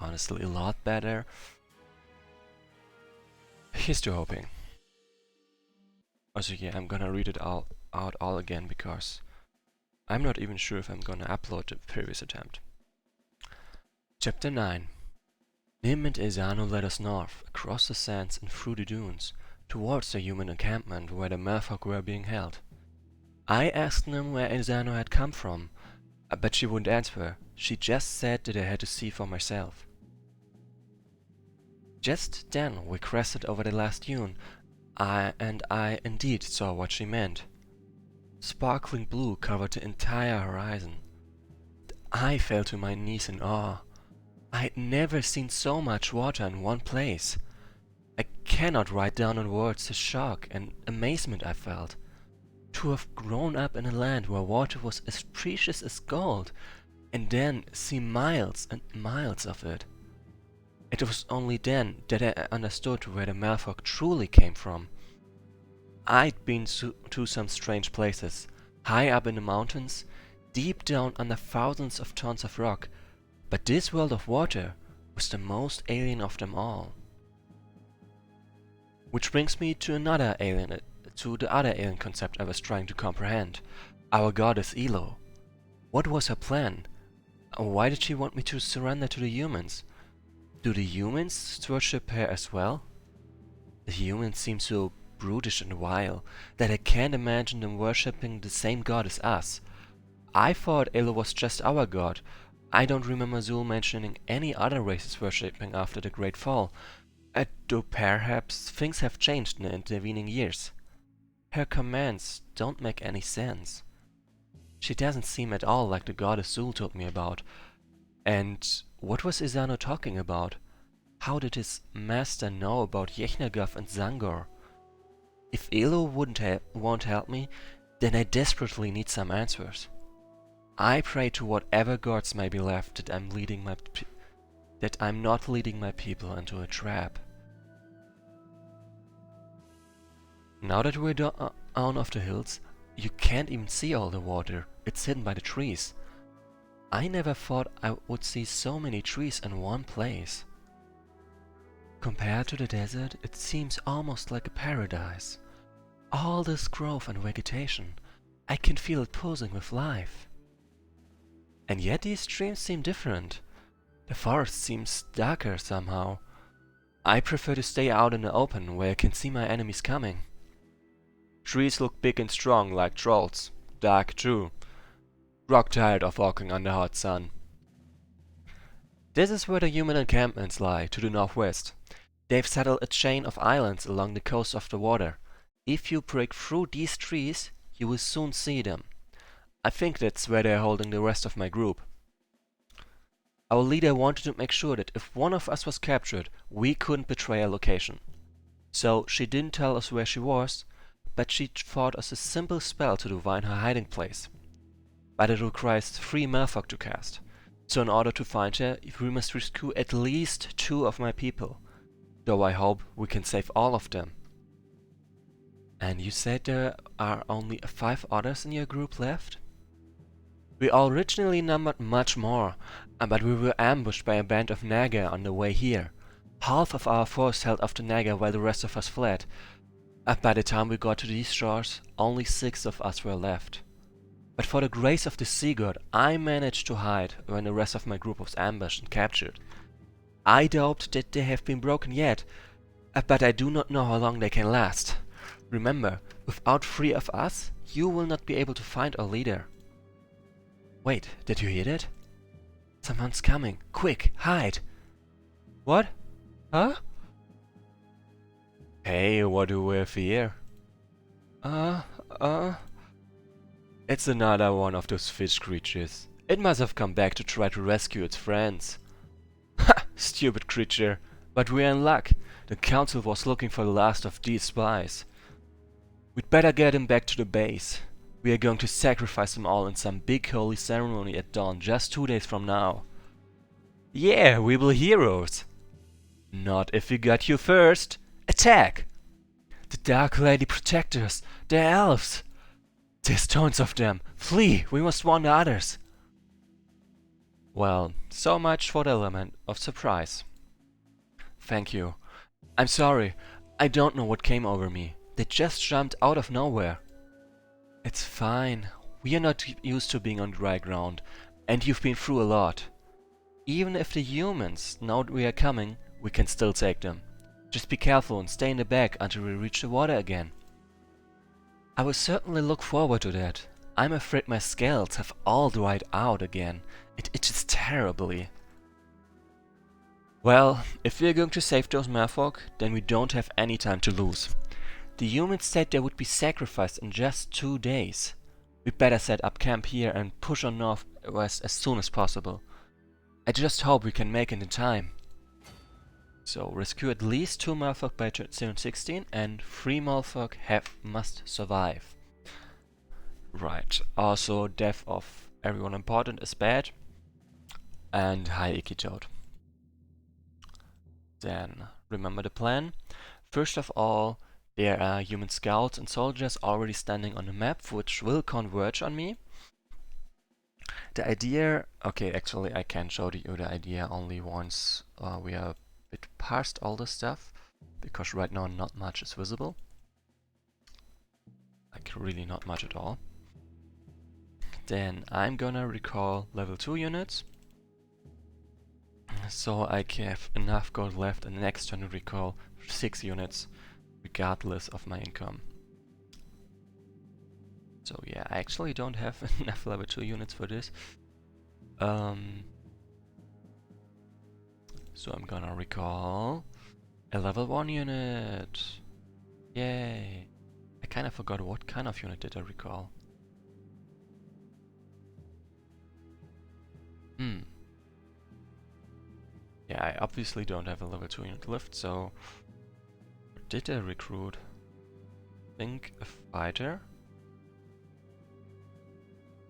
honestly a lot better. Here's to hoping. Also, yeah, I'm gonna read it out all again because I'm not even sure if I'm gonna upload the previous attempt. Chapter 9. Nim and Ezano led us north, across the sands and through the dunes, towards the human encampment where the merfolk were being held. I asked Nim where Ezano had come from, but she wouldn't answer. She just said that I had to see for myself. Just then we crested over the last dune, and I indeed saw what she meant. Sparkling blue covered the entire horizon. I fell to my knees in awe. I had never seen so much water in one place. I cannot write down in words the shock and amazement I felt. To have grown up in a land where water was as precious as gold, and then see miles and miles of it. It was only then that I understood where the merfolk truly came from. I'd been to some strange places, high up in the mountains, deep down under thousands of tons of rock, but this world of water was the most alien of them all. Which brings me to the other alien concept I was trying to comprehend, our goddess Elo. What was her plan? Why did she want me to surrender to the humans? Do the humans worship her as well? The humans seem so brutish and vile that I can't imagine them worshipping the same god as us. I thought Elo was just our god. I don't remember Zul mentioning any other races worshipping after the Great Fall, though perhaps things have changed in the intervening years. Her commands don't make any sense. She doesn't seem at all like the goddess Zul told me about. And what was Izano talking about? How did his master know about Yechnagov and Zangor? If Elo won't help me, then I desperately need some answers. I pray to whatever gods may be left that I'm not leading my people into a trap. Now that we're down off the hills, you can't even see all the water. It's hidden by the trees. I never thought I would see so many trees in one place. Compared to the desert, it seems almost like a paradise. All this growth and vegetation, I can feel it pulsing with life. And yet these streams seem different. The forest seems darker somehow. I prefer to stay out in the open where I can see my enemies coming. Trees look big and strong like trolls. Dark too. Grog tired of walking under hot sun. This is where the human encampments lie, to the northwest. They've settled a chain of islands along the coast of the water. If you break through these trees, you will soon see them. I think that's where they're holding the rest of my group. Our leader wanted to make sure that if one of us was captured, we couldn't betray our location. So she didn't tell us where she was, but she taught us a simple spell to divine her hiding place. But it requires 3 merfolk to cast. So in order to find her, we must rescue at least 2 of my people. Though I hope we can save all of them. And you said there are only 5 others in your group left? We originally numbered much more, but we were ambushed by a band of Naga on the way here. Half of our force held off the Naga while the rest of us fled. By the time we got to these shores, only 6 of us were left. But for the grace of the sea god, I managed to hide when the rest of my group was ambushed and captured. I doubt that they have been broken yet, but I do not know how long they can last. Remember, without 3 of us, you will not be able to find our leader. Wait, did you hear that? Someone's coming. Quick, hide! What? Huh? Hey, what do we have here? It's another one of those fish creatures. It must have come back to try to rescue its friends. Ha! Stupid creature. But we're in luck. The council was looking for the last of these spies. We'd better get him back to the base. We are going to sacrifice them all in some big holy ceremony at dawn just 2 days from now. Yeah, we will heroes. Not if we got you first. Attack! The Dark Lady protectors. They're elves. There's tons of them. Flee! We must warn the others. Well, so much for the element of surprise. Thank you. I'm sorry. I don't know what came over me. They just jumped out of nowhere. It's fine. We are not used to being on dry ground, and you've been through a lot. Even if the humans know we are coming, we can still take them. Just be careful and stay in the back until we reach the water again. I will certainly look forward to that. I'm afraid my scales have all dried out again. It itches terribly. Well, if we're going to save those merfolk, then we don't have any time to lose. The humans said they would be sacrificed in just 2 days. We better set up camp here and push on northwest as soon as possible. I just hope we can make it in time. So, rescue at least 2 merfolk by turn 16 and 3 merfolk must survive. Right, also death of everyone important is bad. And high Ikitoad. Then, remember the plan. First of all, there are human scouts and soldiers already standing on the map, which will converge on me. The idea... Okay, actually I can show you the idea only once we are a bit past all this stuff, because right now not much is visible. Like, really not much at all. Then I'm gonna recall level 2 units, so I have enough gold left and the next turn to recall 6 units, regardless of my income. So yeah, I actually don't have enough level 2 units for this. So I'm gonna recall a level 1 unit. Yay! I kinda forgot what kind of unit did I recall. Yeah, I obviously don't have a level 2 unit left, so... What did I recruit? I think a fighter?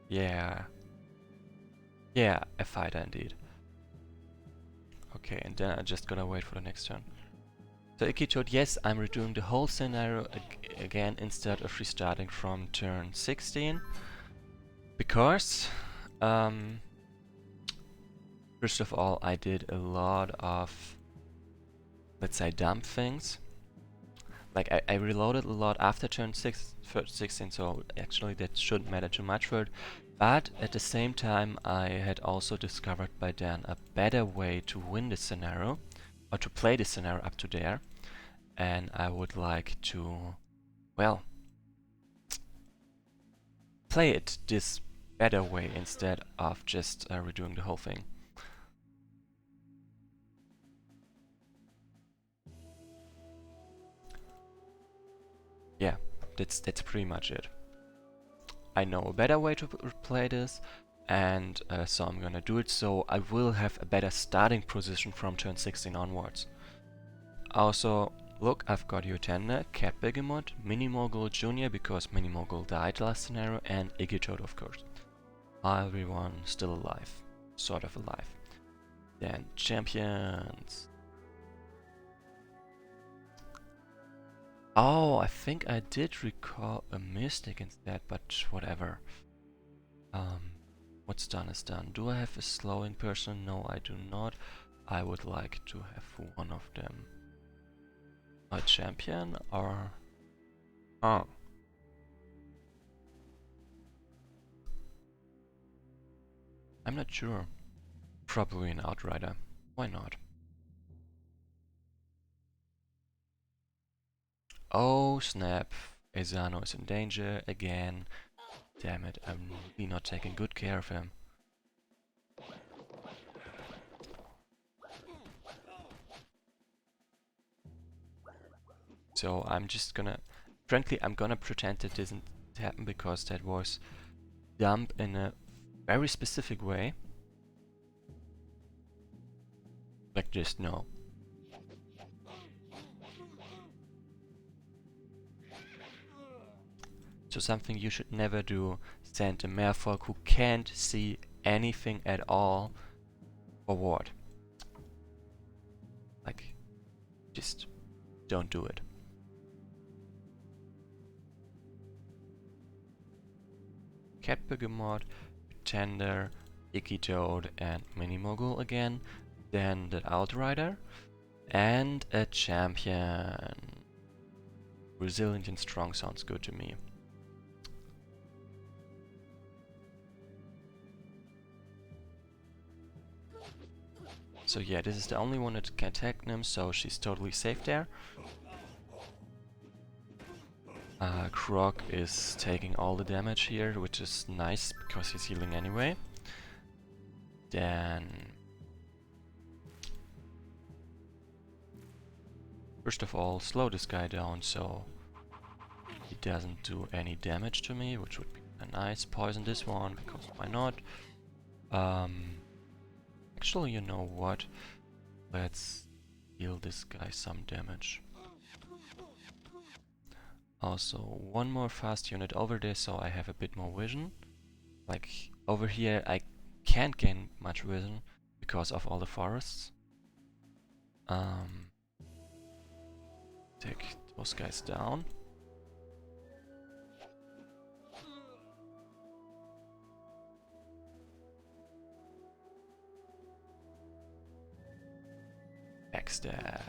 Yeah. Yeah, a fighter indeed. Okay, and then I'm just gonna wait for the next turn. So Ikitoad, yes, I'm redoing the whole scenario again instead of restarting from turn 16. Because, first of all, I did a lot of, let's say, dumb things. Like, I reloaded a lot after turn 16, so actually that shouldn't matter too much for it. But at the same time, I had also discovered by then a better way to win this scenario, or to play this scenario up to there. And I would like to, well, play it this better way instead of just redoing the whole thing. Yeah, that's pretty much it. I know a better way to play this, and so I'm gonna do it, so I will have a better starting position from turn 16 onwards. Also, look, I've got your tender, Cat Begemot, Minimogul Jr. because Minimogul died last scenario, and Ikitoad of course. Everyone still alive. Sort of alive. Then champions. Oh, I think I did recall a Mystic instead, but whatever. What's done is done. Do I have a slowing person? No, I do not. I would like to have one of them. A champion or... Oh. I'm not sure. Probably an Outrider. Why not? Oh snap. Ezano is in danger again. Damn it, I'm really not taking good care of him. So I'm just gonna... Frankly, I'm gonna pretend it didn't happen because that was dumb in a very specific way. Like just no. So something you should never do, send a merfolk who can't see anything at all forward. Like, just don't do it. Cat Begemot, Pretender, Icky Toad and Mini Mogul again, then the Outrider, and a champion. Resilient and strong sounds good to me. So yeah, this is the only one that can attack them, so she's totally safe there. Croc is taking all the damage here, which is nice because he's healing anyway. Then first of all, slow this guy down so he doesn't do any damage to me, which would be nice. Poison this one, because why not? Actually, you know what? Let's deal this guy some damage. Also, one more fast unit over there so I have a bit more vision. Like, over here I can't gain much vision because of all the forests. Take those guys down. Backstab.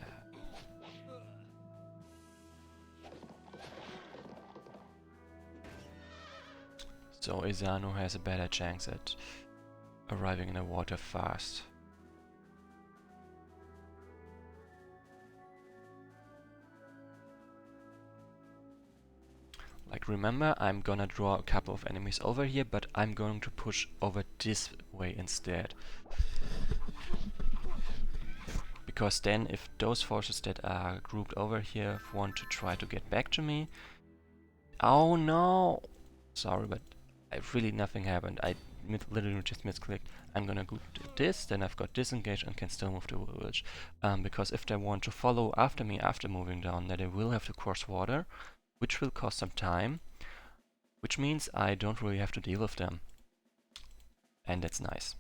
So Izano has a better chance at arriving in the water fast. Like, remember, I'm gonna draw a couple of enemies over here, but I'm going to push over this way instead. Because then if those forces that are grouped over here want to try to get back to me... Oh no! Sorry, but really nothing happened. I literally just misclicked. I'm gonna go do this, then I've got disengaged and can still move to the village. Because if they want to follow after me after moving down, then they will have to cross water, which will cost some time, which means I don't really have to deal with them. And that's nice.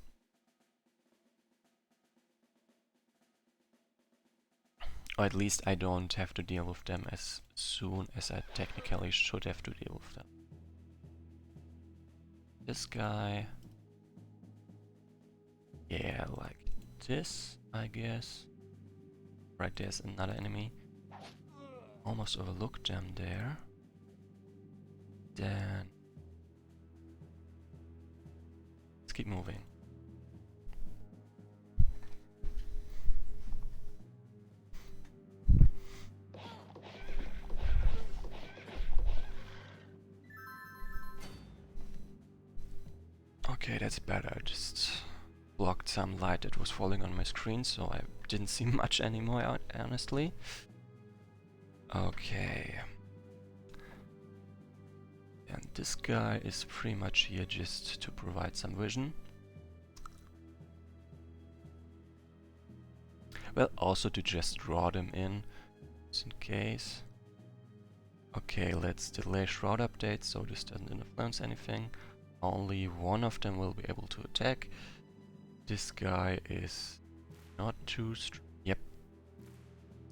Or at least I don't have to deal with them as soon as I technically should have to deal with them. This guy... Yeah, like this, I guess. Right, there's another enemy. Almost overlooked them there. Then... let's keep moving. Okay, that's better. I just blocked some light that was falling on my screen, so I didn't see much anymore, honestly. Okay. And this guy is pretty much here just to provide some vision. Well, also to just draw them in, just in case. Okay, let's delay shroud update so this doesn't influence anything. Only one of them will be able to attack. This guy is not too yep.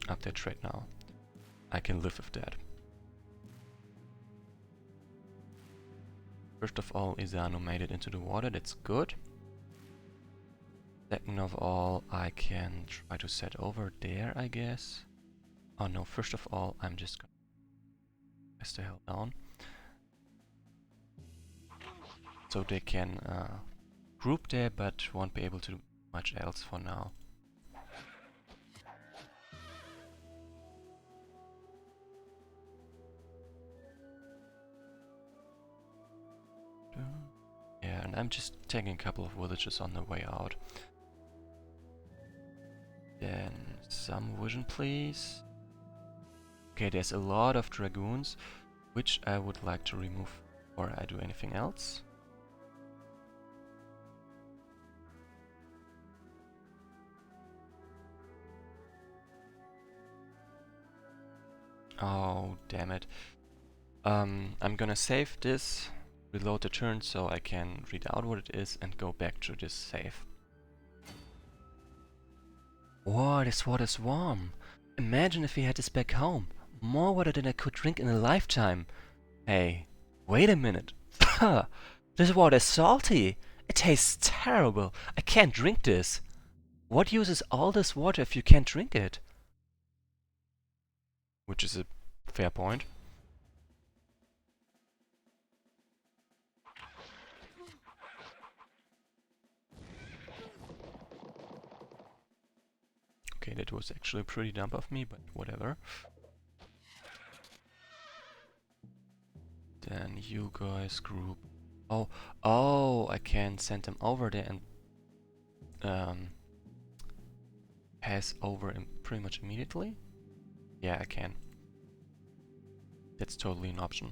Update right now. I can live with that. First of all, Izano made it into the water, that's good. Second of all, I can try to set over there, I guess. Oh no, first of all, I'm just gonna press the hell down. So they can group there, but won't be able to do much else for now. Yeah, and I'm just taking a couple of villages on the way out. Then some vision, please. Okay, there's a lot of dragoons, which I would like to remove before I do anything else. Oh, damn it. I'm gonna save this, reload the turn so I can read out what it is and go back to this save. Wow, this water's warm. Imagine if we had this back home. More water than I could drink in a lifetime. Hey, wait a minute. This water is salty. It tastes terrible. I can't drink this. What use is all this water if you can't drink it? Which is a fair point. Okay, that was actually pretty dumb of me, but whatever. Then you guys group. Oh, I can send them over there and pass over pretty much immediately. Yeah, I can. That's totally an option.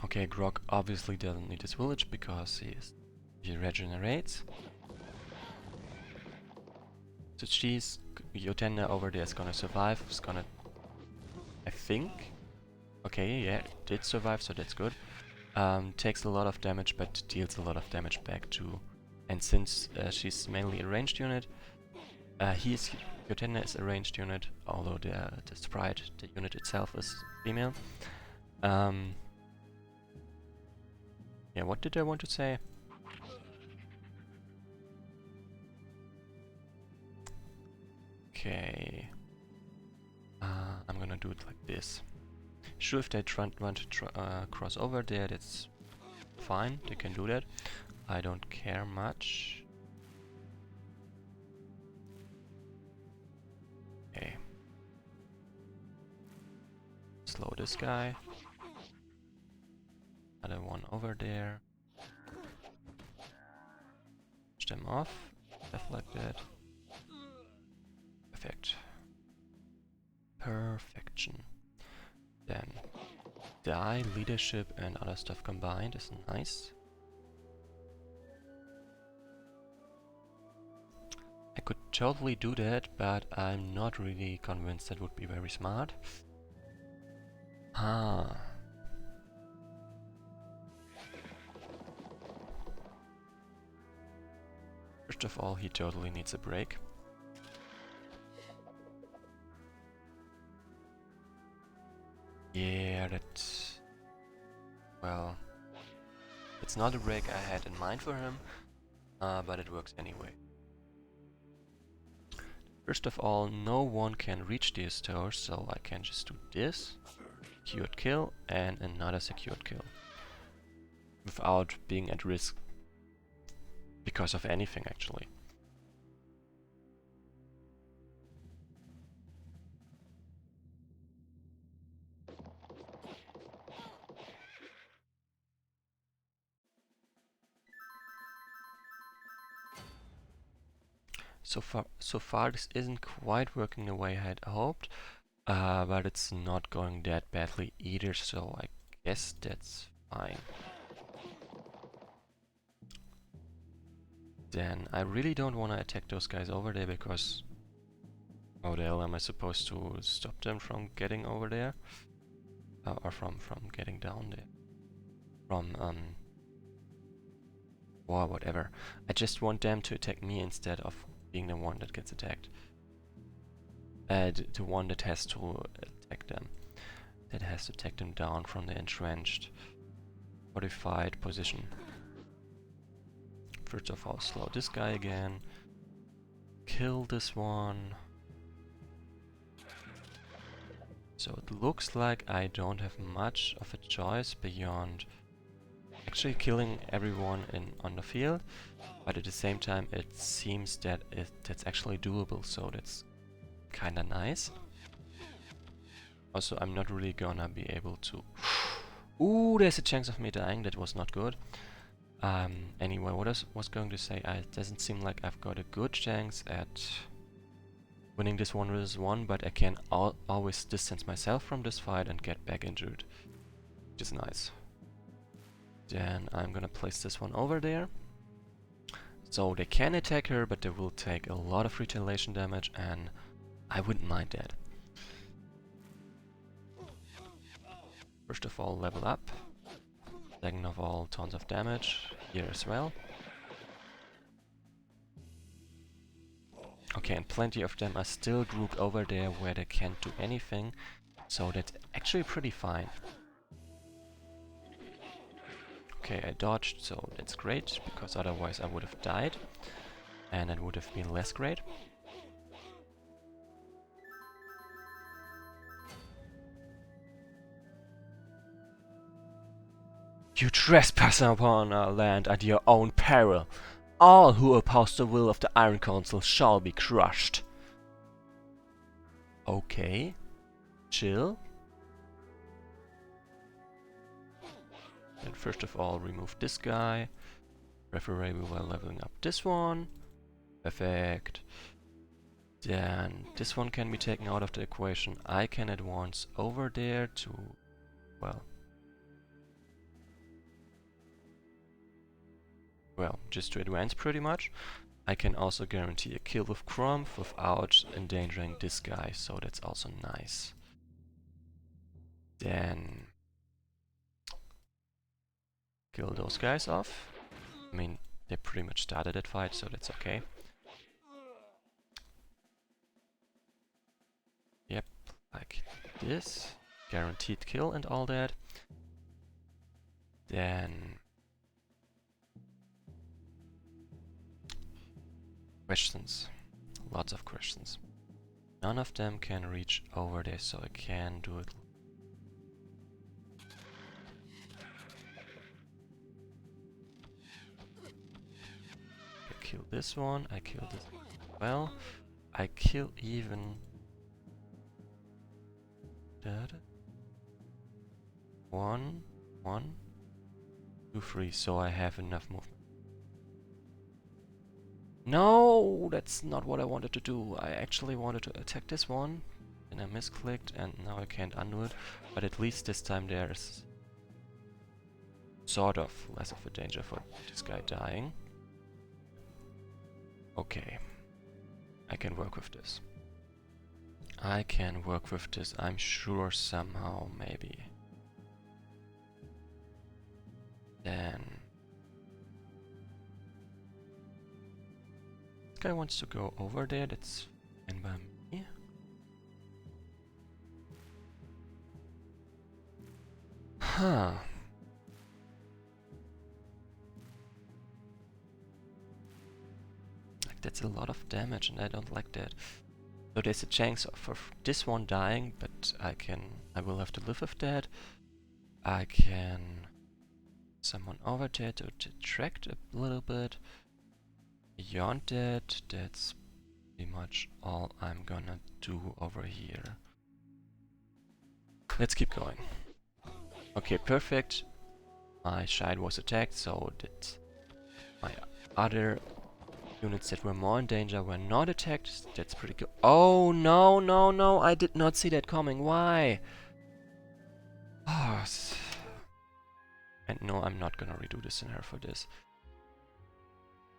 Okay, Grog obviously doesn't need his village because he regenerates. So Yotenda over there is gonna survive. Is gonna, I think. Okay, yeah, it did survive, so that's good. Takes a lot of damage, but deals a lot of damage back too. And since she's mainly a ranged unit, Yotenda is a ranged unit, although the sprite, the unit itself, is female. Yeah, what did I want to say? Okay. I'm gonna do it like this. Sure, if they want to cross over there, that's fine. They can do that. I don't care much. Okay. Slow this guy. Another one over there. Push them off. Stuff like that. Perfect. Perfection. Then die, leadership and other stuff combined is nice. I could totally do that, but I'm not really convinced that would be very smart. First of all, he totally needs a break. Yeah, that's... well... it's not a break I had in mind for him, but it works anyway. First of all, no one can reach these towers, so I can just do this. Secured kill and another secured kill. Without being at risk because of anything, actually. So far this isn't quite working the way I had hoped, but it's not going that badly either, so I guess that's fine. Then I really don't want to attack those guys over there because how the hell am I supposed to stop them from getting over there? Or from getting down there? Or whatever. I just want them to attack me instead of being the one that gets attacked. The one that has to attack them. That has to take them down from the entrenched, fortified position. First of all, slow this guy again. Kill this one. So it looks like I don't have much of a choice beyond actually killing everyone on the field, but at the same time it seems that that's actually doable, so that's kinda nice. Also, I'm not really gonna be able to... Ooh, there's a chance of me dying, that was not good. Anyway, what I was going to say, it doesn't seem like I've got a good chance at winning this 1v1, but I can always distance myself from this fight and get back into it, which is nice. Then I'm gonna place this one over there. So they can attack her, but they will take a lot of retaliation damage, and I wouldn't mind that. First of all, level up. Second of all, tons of damage here as well. Okay, and plenty of them are still grouped over there where they can't do anything. So that's actually pretty fine. Okay, I dodged, so that's great, because otherwise I would have died. And it would have been less great. You trespass upon our land at your own peril. All who oppose the will of the Iron Council shall be crushed. Okay. Chill. And first of all, remove this guy. Preferably while leveling up this one. Perfect. Then this one can be taken out of the equation. I can advance over there to, well, just to advance pretty much. I can also guarantee a kill with Crumb without endangering this guy, so that's also nice. Then kill those guys off. I mean, they pretty much started that fight, so that's okay. Yep, like this. Guaranteed kill and all that. Then questions. Lots of questions. None of them can reach over there, so I can do it. I kill this one, I kill this one as well. I kill even... One, 2, 3, so I have enough movement. No, that's not what I wanted to do. I actually wanted to attack this one, and I misclicked, and now I can't undo it. But at least this time there's sort of less of a danger for this guy dying. Okay, I can work with this. I can work with this, I'm sure, somehow, maybe. Then... this guy wants to go over there, that's fine by me. Huh. Like, that's a lot of damage, and I don't like that. So there's a chance of this one dying, but I will have to live with that. I can summon over there to detract a little bit. Beyond that, that's pretty much all I'm gonna do over here. Let's keep going. Okay, perfect. My Shide was attacked, so that my other units that were more in danger were not attacked. That's pretty good. Oh, no, no, no. I did not see that coming. Why? Oh, and no, I'm not gonna redo the scenario for this.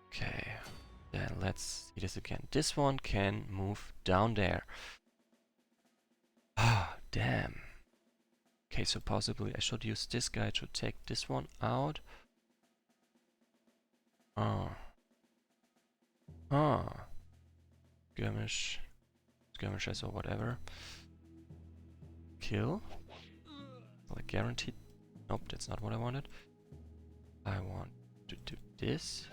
Okay. Then let's see this again. This one can move down there. Ah, damn. Okay, so possibly I should use this guy to take this one out. Oh. Ah. Skirmishes or whatever. Kill. Like guaranteed. Nope, that's not what I wanted. I want to do this.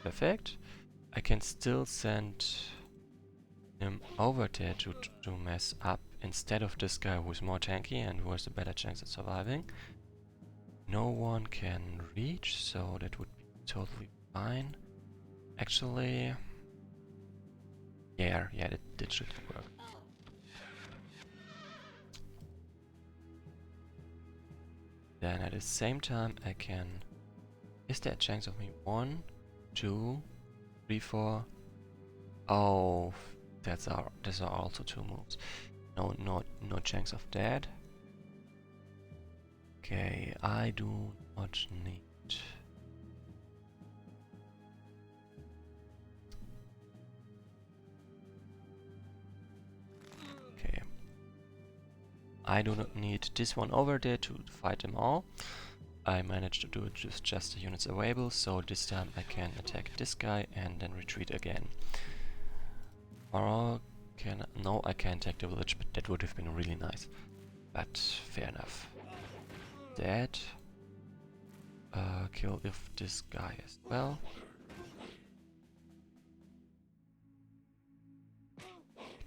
Perfect. I can still send him over there to mess up instead of this guy who's more tanky and who has a better chance at surviving. No one can reach, so that would be totally fine. Actually, yeah, that should work. Then at the same time I can... is there a chance of me? 1, 2, 3, 4... Oh, those are also 2 moves. No chance of that. Okay, I do not need... okay. I do not need this one over there to fight them all. I managed to do it with just the units available, so this time I can attack this guy and then retreat again. Or no, I can't attack the village, but that would have been really nice. But fair enough. That kill if this guy as well.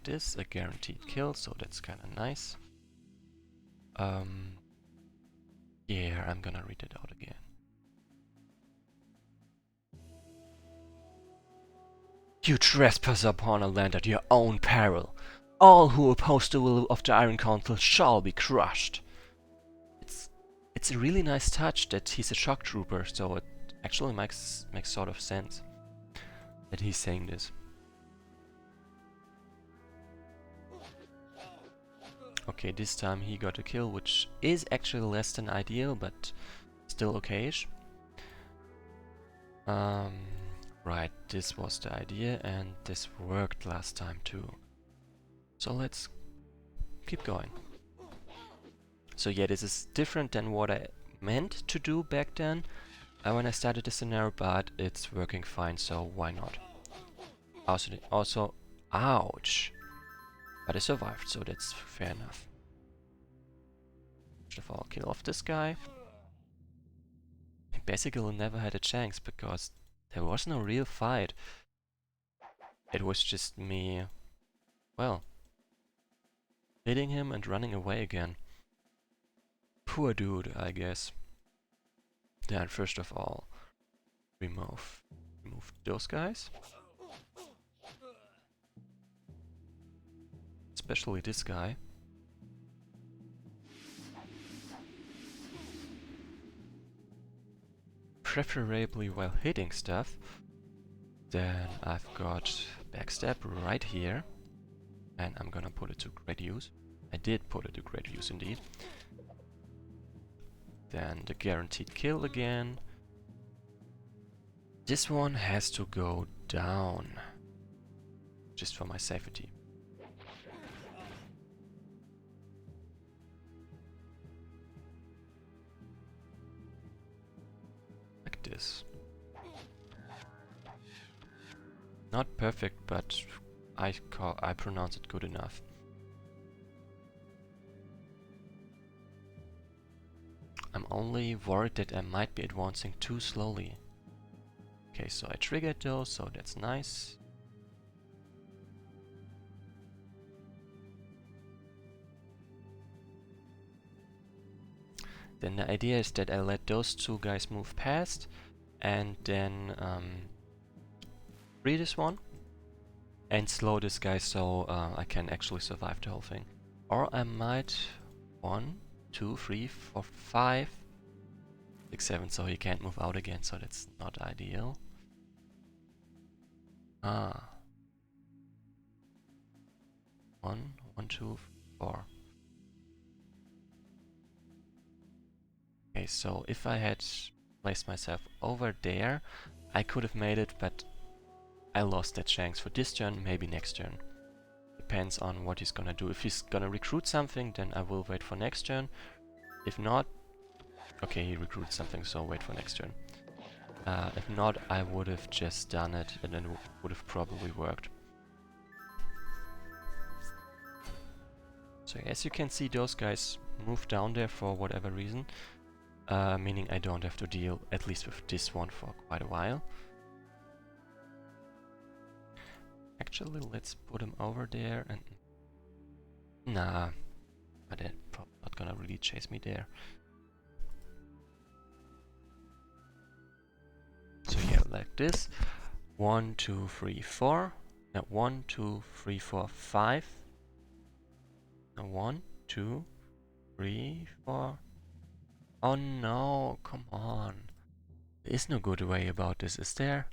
This a guaranteed kill, so that's kind of nice. Yeah, I'm gonna read it out again. You trespass upon a land at your own peril. All who oppose the will of the Iron Council shall be crushed. It's a really nice touch that he's a shock trooper, so it actually makes sort of sense that he's saying this. Okay, this time he got a kill, which is actually less than ideal, but still okayish. Right, this was the idea, and this worked last time too. So let's keep going. So yeah, this is different than what I meant to do back then when I started the scenario, but it's working fine, so why not? Also, ouch! But I survived, so that's fair enough. First of all, kill off this guy. He basically never had a chance because there was no real fight. It was just me, well, hitting him and running away again. Poor dude, I guess. Then first of all, remove those guys. Especially this guy. Preferably while hitting stuff. Then I've got backstab right here. And I'm gonna put it to great use. I did put it to great use indeed. Then the guaranteed kill again. This one has to go down. Just for my safety. Like this. Not perfect, but I pronounce it good enough. I'm only worried that I might be advancing too slowly. Okay, so I triggered those, so that's nice. Then the idea is that I let those two guys move past and then free this one and slow this guy so I can actually survive the whole thing. Or I might 1, 2, 3, 4, 5, 6, 7, so he can't move out again, so that's not ideal. Ah. 1, 1, 2, 4. Okay, so if I had placed myself over there, I could have made it, but I lost that chance for this turn, maybe next turn. Depends on what he's gonna do. If he's gonna recruit something, then I will wait for next turn. If not, okay, he recruits something, so wait for next turn. If not, I would have just done it, and then it would have probably worked. So as you can see, those guys move down there for whatever reason. Meaning I don't have to deal, at least with this one, for quite a while. Actually, let's put him over there and... Nah, but they're probably not gonna really chase me there. So yeah, like this. 1, 2, 3, 4. Now 1, 2, 3, 4, 5. Now 1, 2, 3, 4. Oh no, come on. There is no good way about this, is there?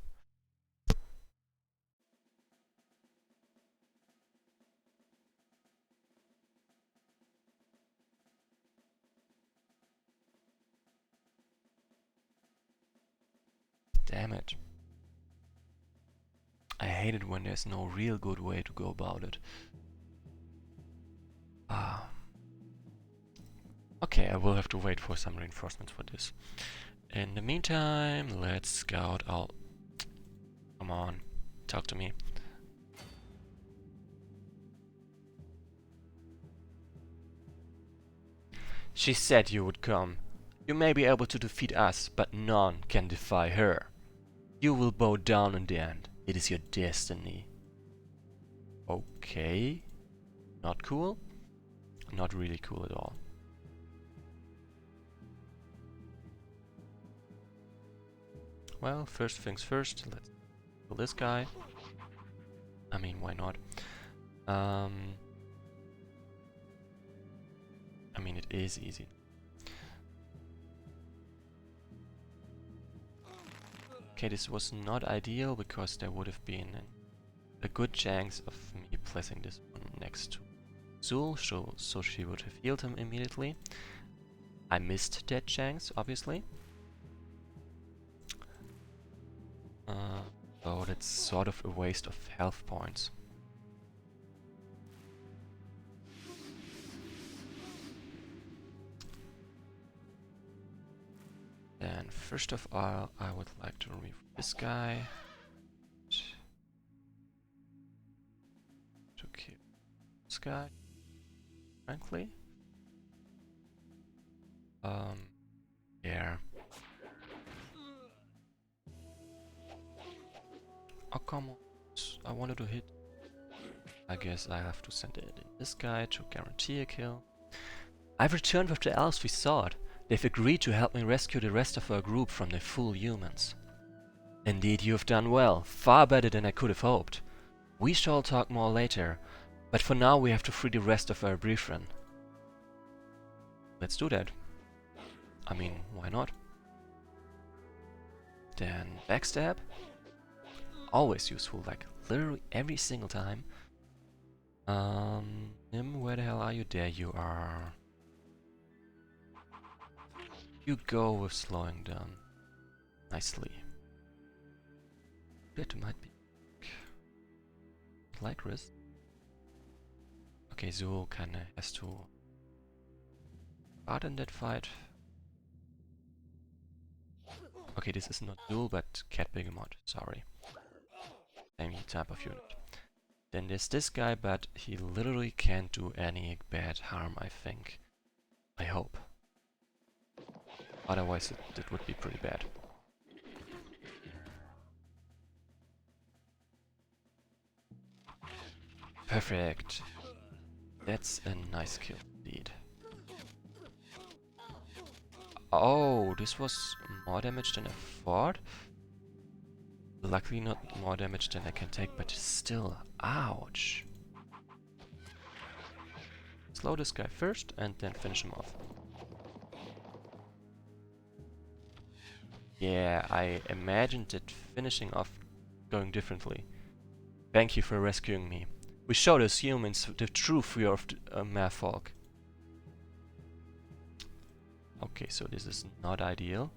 Damn it. I hate it when there's no real good way to go about it. Ah. Okay, I will have to wait for some reinforcements for this. In the meantime, let's scout out. Come on, talk to me. She said you would come. You may be able to defeat us, but none can defy her. You will bow down in the end. It is your destiny. Okay. Not cool. Not really cool at all. Well, first things first, let's kill this guy. I mean, why not? I mean, it is easy. Okay, this was not ideal because there would have been a good chance of me placing this one next to Zul, so she would have healed him immediately. I missed that chance, obviously. So that's sort of a waste of health points. Then first of all, I would like to remove this guy. To kill this guy, frankly. Yeah. Oh, come on. I wanted to hit. I guess I have to send it in this guy to guarantee a kill. I've returned with the elves we sought. They've agreed to help me rescue the rest of our group from the full humans. Indeed, you have done well. Far better than I could have hoped. We shall talk more later, but for now we have to free the rest of our brethren. Let's do that. I mean, why not? Then backstab. Always useful, like literally every single time. Nim, where the hell are you? There you are. You go with slowing down. Nicely. That might be like risk. Okay, Zul kinda has to part in that fight. Okay, this is not Zul, but Cat Begemot, sorry. Same type of unit. Then there's this guy, but he literally can't do any bad harm, I think. I hope. Otherwise it would be pretty bad. Perfect. That's a nice kill indeed. Oh, this was more damage than I thought. Luckily not more damage than I can take, but still, ouch. Slow this guy first and then finish him off. Yeah, I imagined it finishing off going differently. Thank you for rescuing me. We showed us humans the true fear of the merfolk. Okay, so this is not ideal.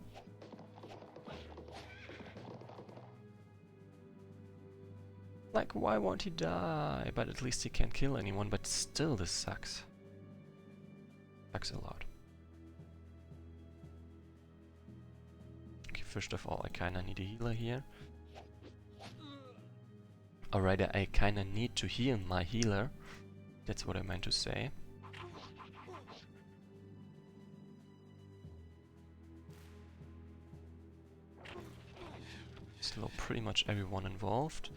Like, why won't he die? But at least he can't kill anyone, but still this sucks. Sucks a lot. Okay, first of all, I kinda need a healer here. Or rather, I kinda need to heal my healer. That's what I meant to say. Slow pretty much everyone involved.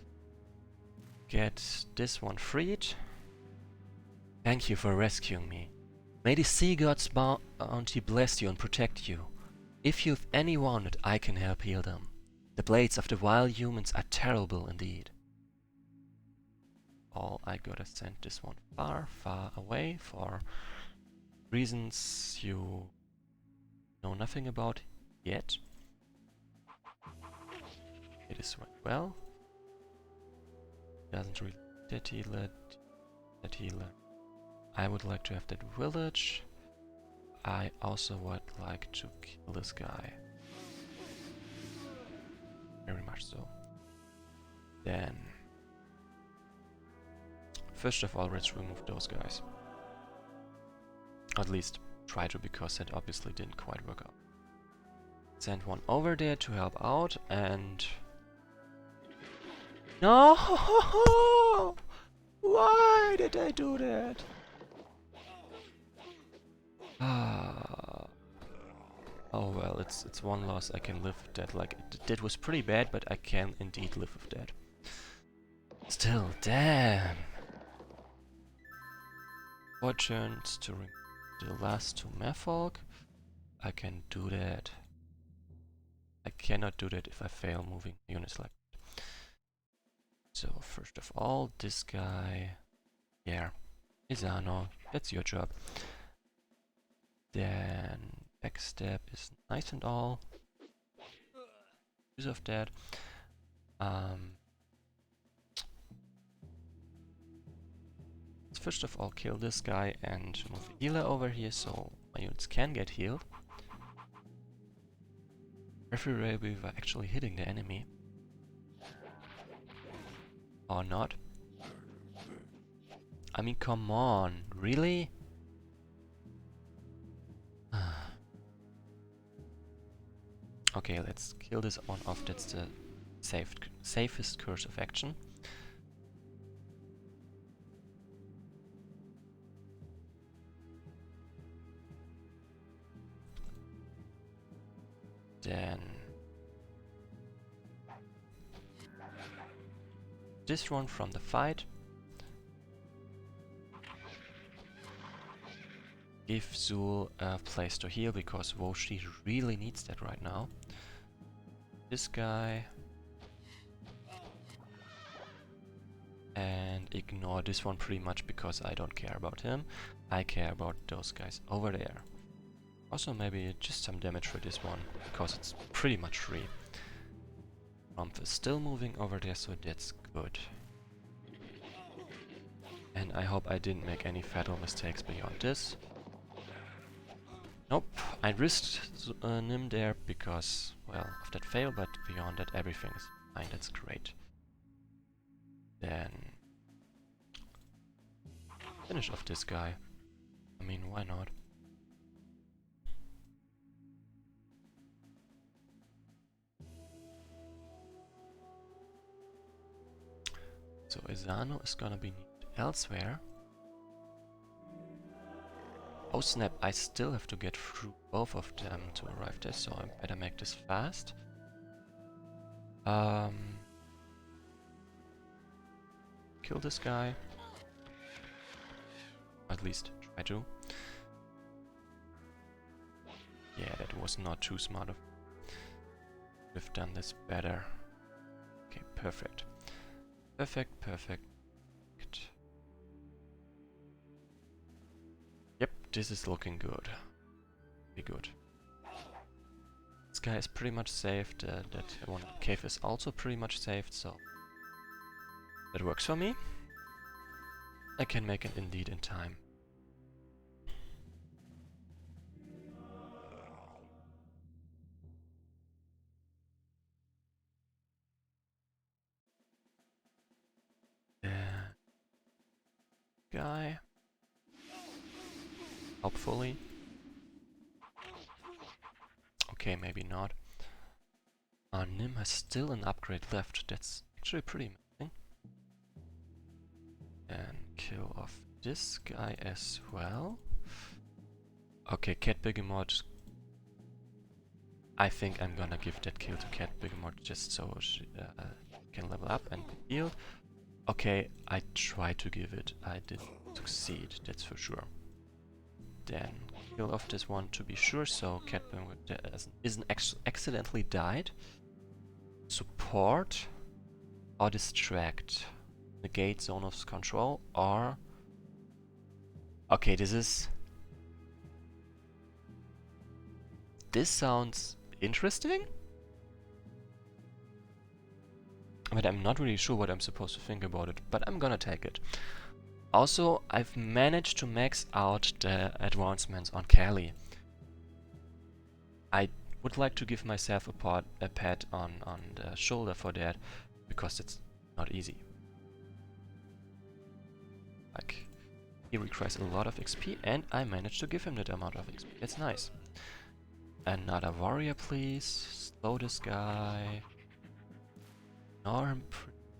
Get this one freed. Thank you for rescuing me. May the sea god's bounty bless you and protect you. If you've any wounded, I can help heal them. The blades of the wild humans are terrible indeed. I gotta send this one far, far away for reasons you know nothing about yet. It is went well. Doesn't really that healer. That healer. I would like to have that village. I also would like to kill this guy. Very much so. Then, first of all, let's remove those guys. At least try to, because that obviously didn't quite work out. Send one over there to help out, and... No! Why did I do that? Ah. Oh well, it's one loss. I can live with that. Like, that was pretty bad, but I can indeed live with that. Still, damn. 4 turns to the last 2 Merfolk. I can do that. I cannot do that if I fail moving units like that. So first of all, this guy. Yeah, Isano, that's your job. Then backstab is nice and all. Use of that. Let's first of all kill this guy and move a healer over here so my units can get healed. Preferably we were actually hitting the enemy. Or not. I mean, come on, really? Okay, let's kill this one off. That's the safest course of action. Then this one from the fight. Give Zul a place to heal, because Woshi really needs that right now. This guy. And ignore this one pretty much because I don't care about him. I care about those guys over there. Also maybe just some damage for this one, because it's pretty much free. Rumpf is still moving over there, so that's good. And I hope I didn't make any fatal mistakes beyond this. Nope, I risked Nim there because, well, of that fail, but beyond that everything is fine, that's great. Then finish off this guy. I mean, why not? So Isano is gonna be needed elsewhere. Oh snap, I still have to get through both of them to arrive there, so I better make this fast. Kill this guy. At least try to. Yeah, that was not too smart of me. We've done this better. Okay, perfect. Perfect, perfect. Yep, this is looking good. Be good. This guy is pretty much saved. That one cave is also pretty much saved, so that works for me. I can make it indeed in time. Guy. Hopefully. Okay, maybe not. Nim has still an upgrade left. That's actually pretty amazing. And kill off this guy as well. Okay, Cat Begemot. I think I'm gonna give that kill to Cat Begemot just so she can level up and be healed. Okay, I tried to give it. I didn't succeed, that's for sure. Then kill off this one to be sure, so Cat Begemot isn't accidentally died. Support or distract. Negate zone of control or... Okay, this sounds interesting, but I'm not really sure what I'm supposed to think about it, but I'm gonna take it. Also, I've managed to max out the advancements on Kelly. I would like to give myself a pat on the shoulder for that, because it's not easy. Like, He requires a lot of XP, and I managed to give him that amount of XP. That's nice. Another warrior, please. Slow this guy.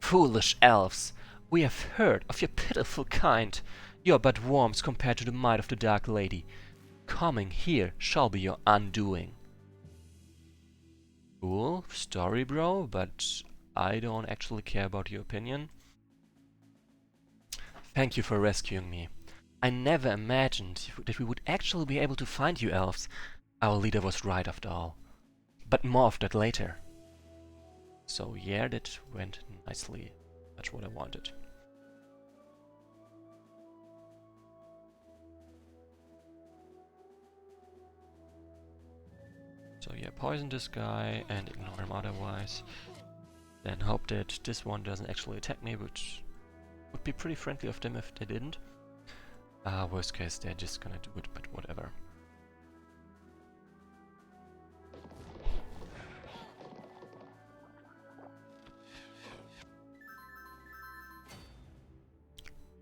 Foolish elves! We have heard of your pitiful kind. You are but worms compared to the might of the Dark Lady. Coming here shall be your undoing. Cool story, bro, but I don't actually care about your opinion. Thank you for rescuing me. I never imagined that we would actually be able to find you elves. Our leader was right after all. But more of that later. So yeah, that went nicely. That's what I wanted. So yeah, poison this guy and ignore him otherwise. Then hope that this one doesn't actually attack me, which would be pretty friendly of them if they didn't. Worst case, they're just gonna do it, but whatever.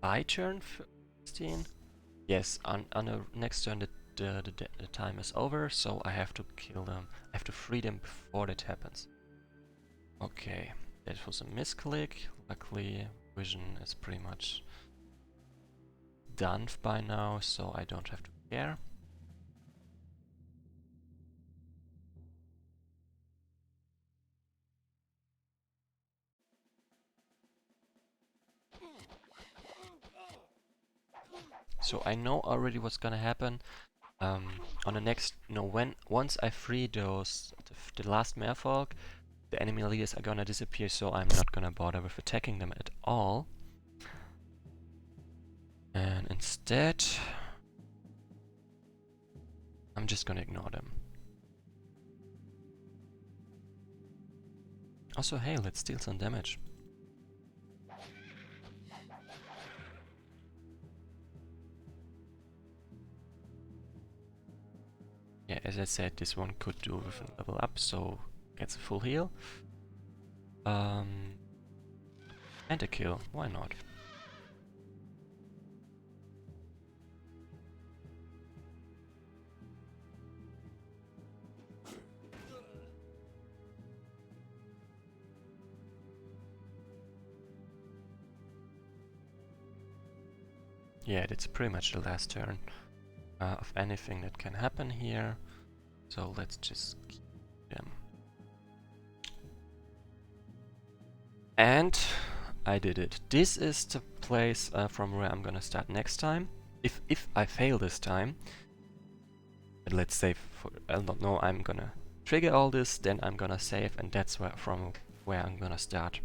My turn, 15? Yes, on the next turn the time is over, so I have to kill them. I have to free them before that happens. Okay, that was a misclick. Luckily, vision is pretty much done by now, so I don't have to care. So I know already what's gonna happen. On the next, once I free those, the last merfolk, the enemy leaders are gonna disappear, so I'm not gonna bother with attacking them at all. And instead, I'm just gonna ignore them. Also, hey, let's deal some damage. Yeah, as I said, this one could do with a level up, so gets a full heal. And a kill, why not? Yeah, that's pretty much the last turn of anything that can happen here. So let's just keep them. And I did it. This is the place from where I'm gonna start next time. If I fail this time, and let's say I don't know, I'm gonna trigger all this, then I'm gonna save, and that's from where I'm gonna start.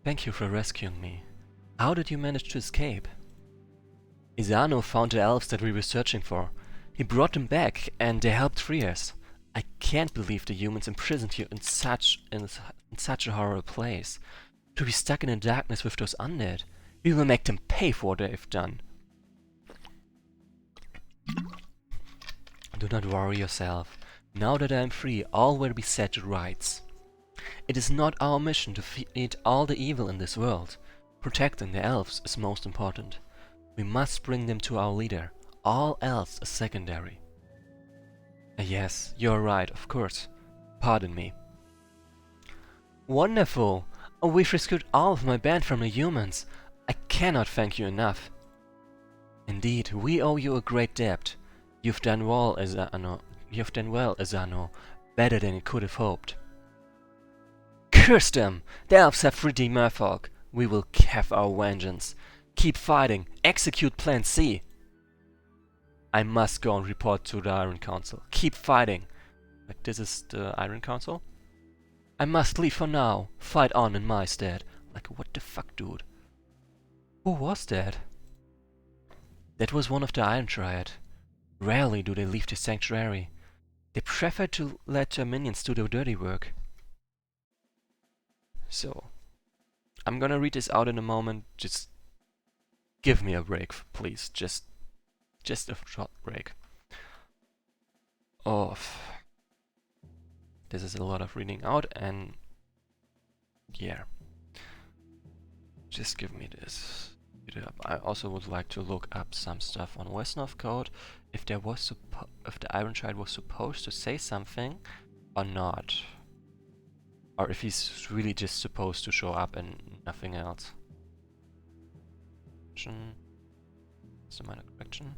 Thank you for rescuing me. How did you manage to escape? Isano found the elves that we were searching for. He brought them back, and they helped free us. I can't believe the humans imprisoned you in such a horrible place. To be stuck in the darkness with those undead. We will make them pay for what they've done. Do not worry yourself. Now that I am free, all will be set to rights. It is not our mission to defeat all the evil in this world. Protecting the elves is most important. We must bring them to our leader. All else is secondary. Yes, you're right, of course. Pardon me. Wonderful! Oh, we've rescued all of my band from the humans. I cannot thank you enough. Indeed, we owe you a great debt. You've done well, Asano. Better than you could have hoped. Curse them! The elves have freed the merfolk. We will have our vengeance. Keep fighting. Execute Plan C. I must go and report to the Iron Council. Keep fighting. Like, this is the Iron Council? I must leave for now. Fight on in my stead. Like, what the fuck, dude? Who was that? That was one of the Iron Triad. Rarely do they leave the sanctuary. They prefer to let their minions do the dirty work. So, I'm gonna read this out in a moment. Just give me a break, please. Just a short break. Oh, this is a lot of reading out, and yeah. Just give me this. I also would like to look up some stuff on Wesnoth code, if there was if the Iron Child was supposed to say something or not, or if he's really just supposed to show up and nothing else. It's a minor correction.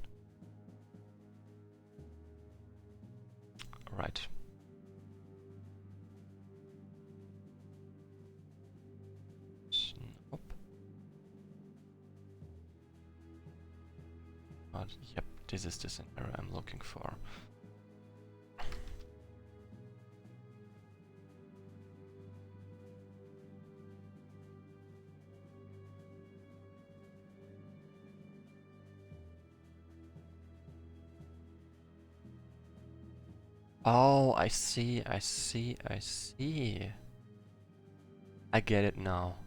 Right. Nope. But yep, this is the scenario I'm looking for. Oh, I see. I get it now.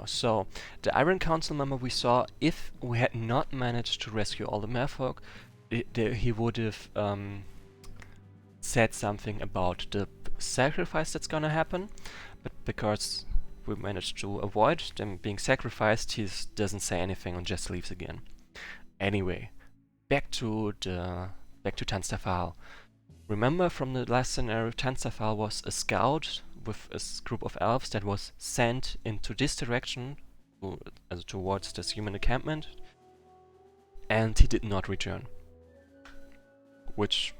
So, the Iron Council member we saw, if we had not managed to rescue all the merfolk, he would have said something about the sacrifice that's gonna happen, but because we managed to avoid them being sacrificed, he doesn't say anything and just leaves again. Anyway, back to Tanstafal. Remember from the last scenario, Tanstafal was a scout with a group of elves that was sent into this direction, towards this human encampment, and he did not return. Which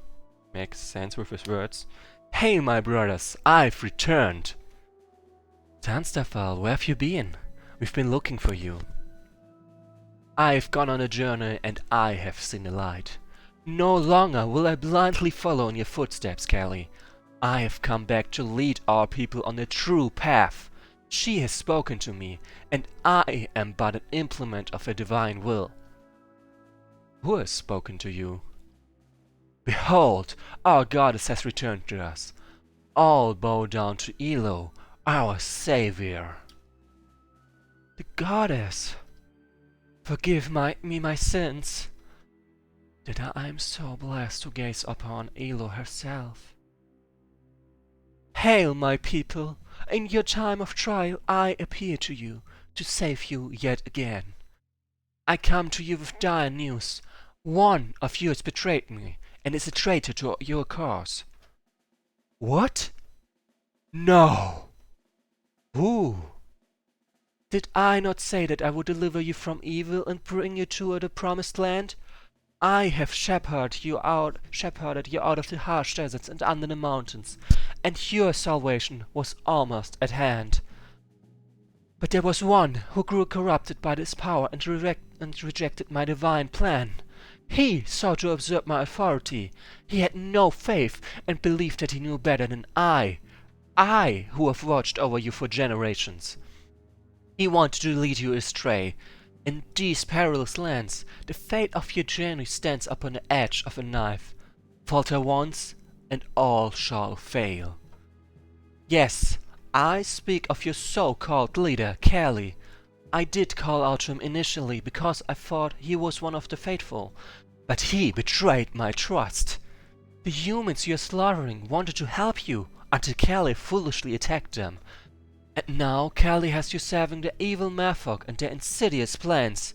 makes sense with his words. Hey my brothers, I've returned! Tanstafal, where have you been? We've been looking for you. I've gone on a journey and I have seen the light. No longer will I blindly follow in your footsteps, Kelly. I have come back to lead our people on the true path. She has spoken to me, and I am but an implement of her divine will. Who has spoken to you? Behold, our goddess has returned to us. All bow down to Elo, our savior. The goddess! Forgive me my sins, that I am so blessed to gaze upon Elo herself. Hail, my people! In your time of trial I appear to you, to save you yet again. I come to you with dire news. One of you has betrayed me, and is a traitor to your cause. What? No! Who? Did I not say that I would deliver you from evil and bring you to the promised land? I have shepherded you out of the harsh deserts and under the mountains, and your salvation was almost at hand. But there was one who grew corrupted by this power and rejected my divine plan. He sought to usurp my authority. He had no faith and believed that he knew better than I who have watched over you for generations. He wanted to lead you astray. In these perilous lands, the fate of your journey stands upon the edge of a knife. Falter once, and all shall fail. Yes, I speak of your so-called leader, Kelly. I did call out to him initially because I thought he was one of the faithful, but he betrayed my trust. The humans you're slaughtering wanted to help you until Kelly foolishly attacked them. And now Kelly has you serving the evil merfolk and their insidious plans.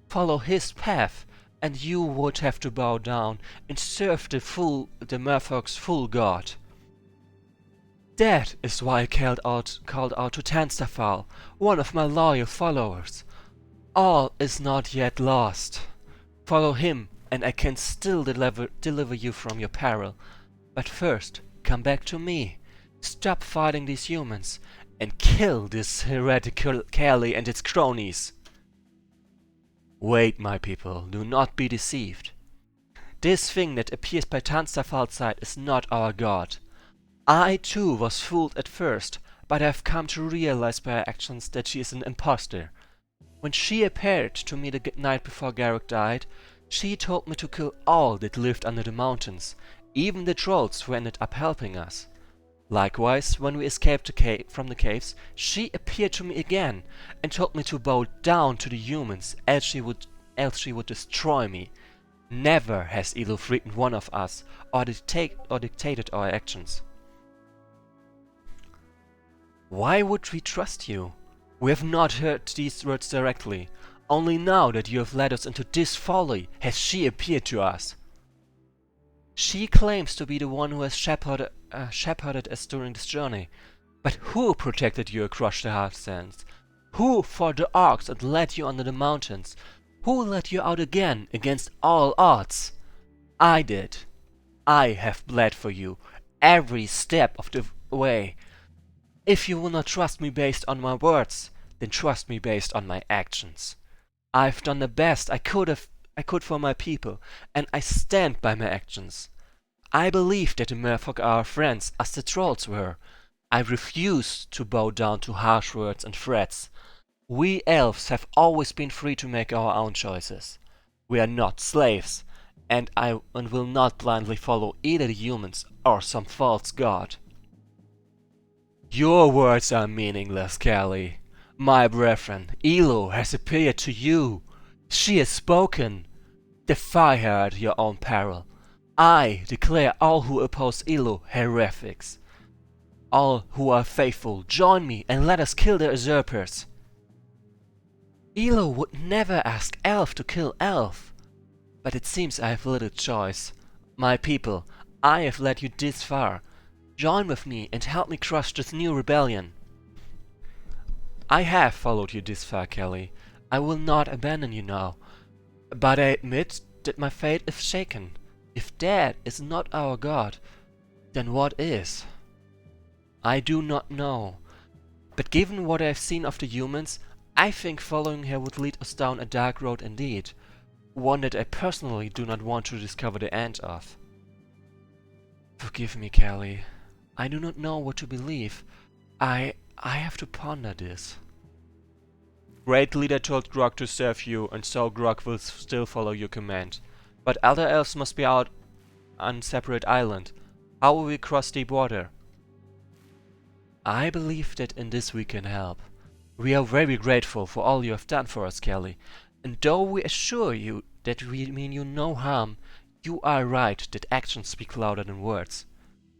Follow his path, and you would have to bow down and serve the merfolk's full god. That is why I called out to Tanstafal, one of my loyal followers. All is not yet lost. Follow him, and I can still deliver you from your peril. But first, come back to me. Stop fighting these humans, and kill this heretical Kelly and its cronies. Wait, my people, do not be deceived. This thing that appears by Tanstafal's side is not our god. I too was fooled at first, but I have come to realize by her actions that she is an impostor. When she appeared to me the night before Garrick died, she told me to kill all that lived under the mountains, even the trolls who ended up helping us. Likewise, when we escaped from the caves, she appeared to me again and told me to bow down to the humans, else she would destroy me. Never has Elo threatened one of us or dictated our actions. Why would we trust you? We have not heard these words directly. Only now that you have led us into this folly has she appeared to us. She claims to be the one who has shepherded us during this journey. But who protected you across the hard sands? Who fought the orcs and led you under the mountains? Who led you out again against all odds? I did. I have bled for you every step of the way. If you will not trust me based on my words, then trust me based on my actions. I've done the best I could for my people, and I stand by my actions. I believe that the merfolk are our friends, as the trolls were. I refuse to bow down to harsh words and threats. We elves have always been free to make our own choices. We are not slaves, and will not blindly follow either the humans or some false god. Your words are meaningless, Kelly. My brethren, Elo has appeared to you. She has spoken. Defy her at your own peril. I declare all who oppose Elo heretics. All who are faithful, join me and let us kill the usurpers. Elo would never ask elf to kill elf. But it seems I have little choice. My people, I have led you this far. Join with me and help me crush this new rebellion. I have followed you this far, Kelly. I will not abandon you now. But I admit that my fate is shaken. If that is not our god, then what is? I do not know. But given what I have seen of the humans, I think following her would lead us down a dark road indeed. One that I personally do not want to discover the end of. Forgive me, Kelly. I do not know what to believe. I have to ponder this. Great Leader told Grog to serve you, and so Grog will still follow your command. But other elves must be out on separate island. How will we cross deep water? I believe that in this we can help. We are very grateful for all you have done for us, Kelly. And though we assure you that we mean you no harm, you are right that actions speak louder than words.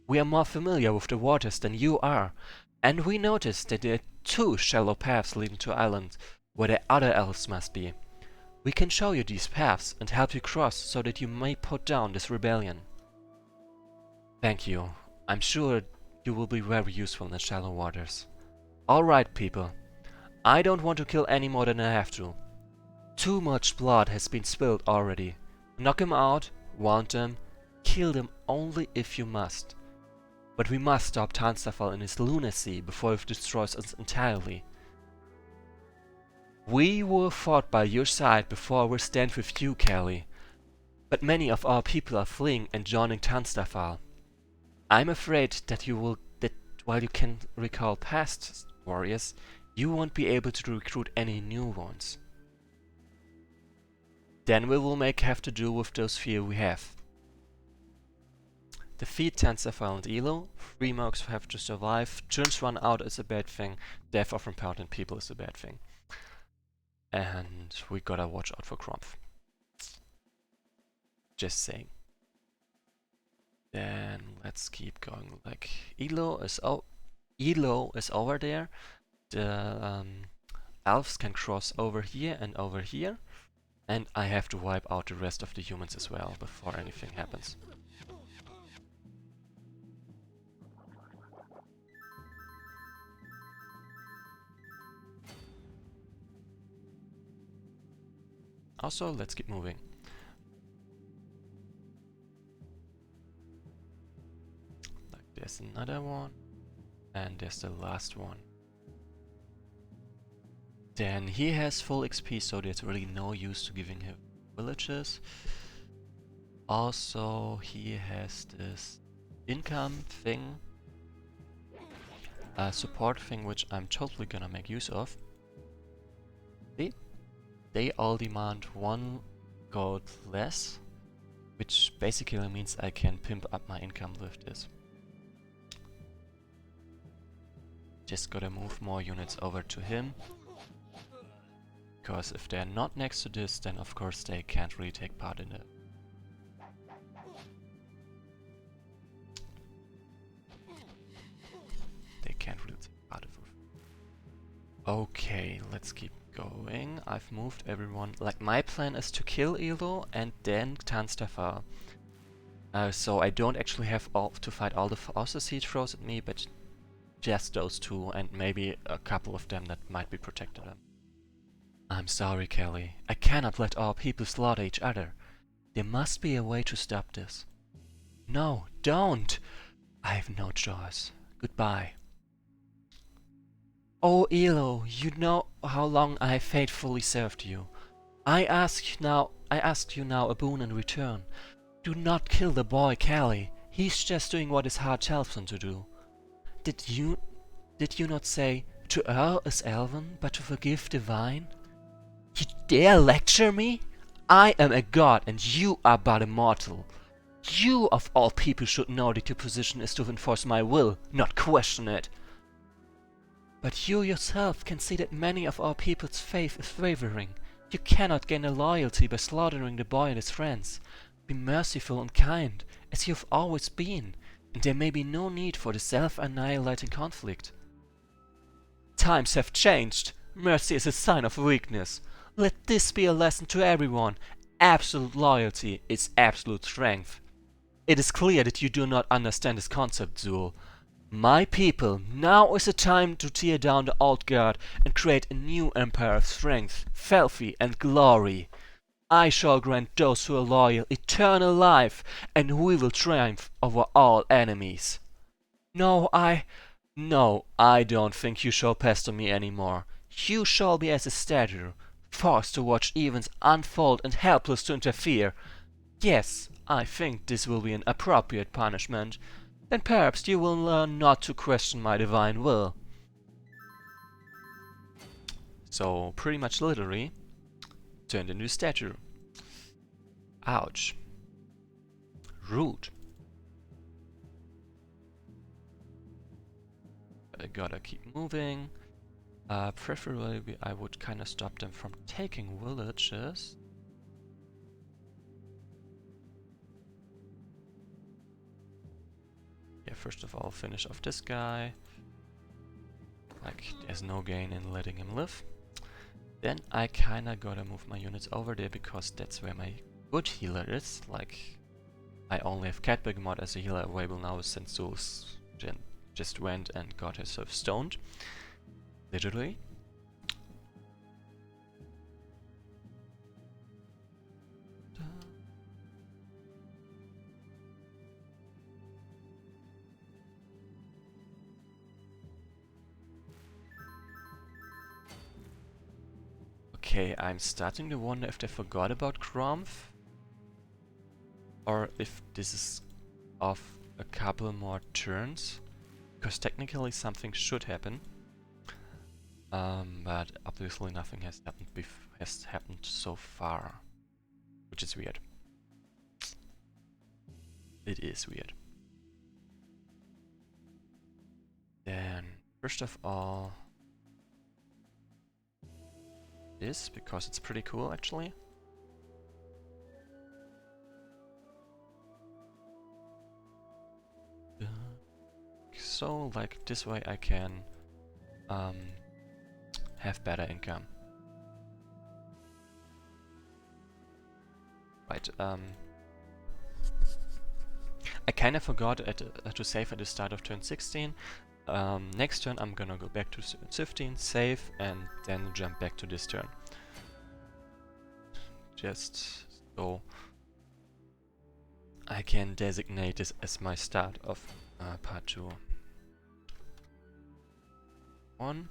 We are more familiar with the waters than you are, and we notice that there are 2 shallow paths leading to islands where the other elves must be. We can show you these paths and help you cross so that you may put down this rebellion. Thank you. I'm sure you will be very useful in the shallow waters. Alright, people. I don't want to kill any more than I have to. Too much blood has been spilled already. Knock them out, wound them, kill them only if you must. But we must stop Tanstafal in his lunacy before he destroys us entirely. We will fought by your side before we stand with you, Kelly. But many of our people are fleeing and joining Tanstafal. I'm afraid that while you can recall past warriors, you won't be able to recruit any new ones. Then we will have to do with those few we have. Defeat Tanstafal and Elo. 3 mercs have to survive. Turns run out is a bad thing. Death of important people is a bad thing. And we gotta watch out for Crumph. Just saying. Then let's keep going. Like Elo is over there. The elves can cross over here and over here. And I have to wipe out the rest of the humans as well before anything happens. Also, let's keep moving. Like there's another one. And there's the last one. Then he has full XP, so there's really no use to giving him villages. Also, he has this income thing. A support thing, which I'm totally gonna make use of. See? They all demand 1 gold less, which basically means I can pimp up my income with this. Just gotta move more units over to him. Because if they're not next to this, then of course they can't really take part in it. Okay, let's keep going. I've moved everyone. Like, my plan is to kill Elo and then Tanstafar. So I don't actually have to fight all the forces he throws at me, but just those two, and maybe a couple of them that might be protected them. I'm sorry, Kelly. I cannot let our people slaughter each other. There must be a way to stop this. No, don't! I have no choice. Goodbye. Oh, Elo, you know how long I have faithfully served you. I ask you now a boon in return. Do not kill the boy, Kelly. He's just doing what his heart tells him to do. Did you not say, to err is elven, but to forgive divine? You dare lecture me? I am a god and you are but a mortal. You of all people should know that your position is to enforce my will, not question it. But you yourself can see that many of our people's faith is wavering. You cannot gain a loyalty by slaughtering the boy and his friends. Be merciful and kind, as you have always been, and there may be no need for the self-annihilating conflict. Times have changed. Mercy is a sign of weakness. Let this be a lesson to everyone. Absolute loyalty is absolute strength. It is clear that you do not understand this concept, Zul. My people, now is the time to tear down the old guard and create a new empire of strength, fealty, and glory. I shall grant those who are loyal eternal life, and we will triumph over all enemies. No, I don't think you shall pester me any more. You shall be as a statue, forced to watch events unfold and helpless to interfere. Yes, I think this will be an appropriate punishment. Then perhaps you will learn not to question my divine will. So, pretty much literally, turned into a statue. Ouch. Rude. I gotta keep moving. Preferably, I would kind of stop them from taking villages. Yeah, first of all, finish off this guy. Like, there's no gain in letting him live. Then I kinda gotta move my units over there because that's where my good healer is. Like, I only have Catbegamot as a healer available now since Zul's just went and got herself stoned. Literally. Okay, I'm starting to wonder if they forgot about Gromf. Or if this is off a couple more turns. Because technically something should happen. But obviously nothing has happened so far. Which is weird. It is weird. Then, first of all, this, because it's pretty cool actually. So, like, this way I can have better income. Right, I kinda forgot to save at the start of turn 16. Next turn I'm gonna go back to 15, save, and then jump back to this turn. Just so I can designate this as my start of part 2. 1.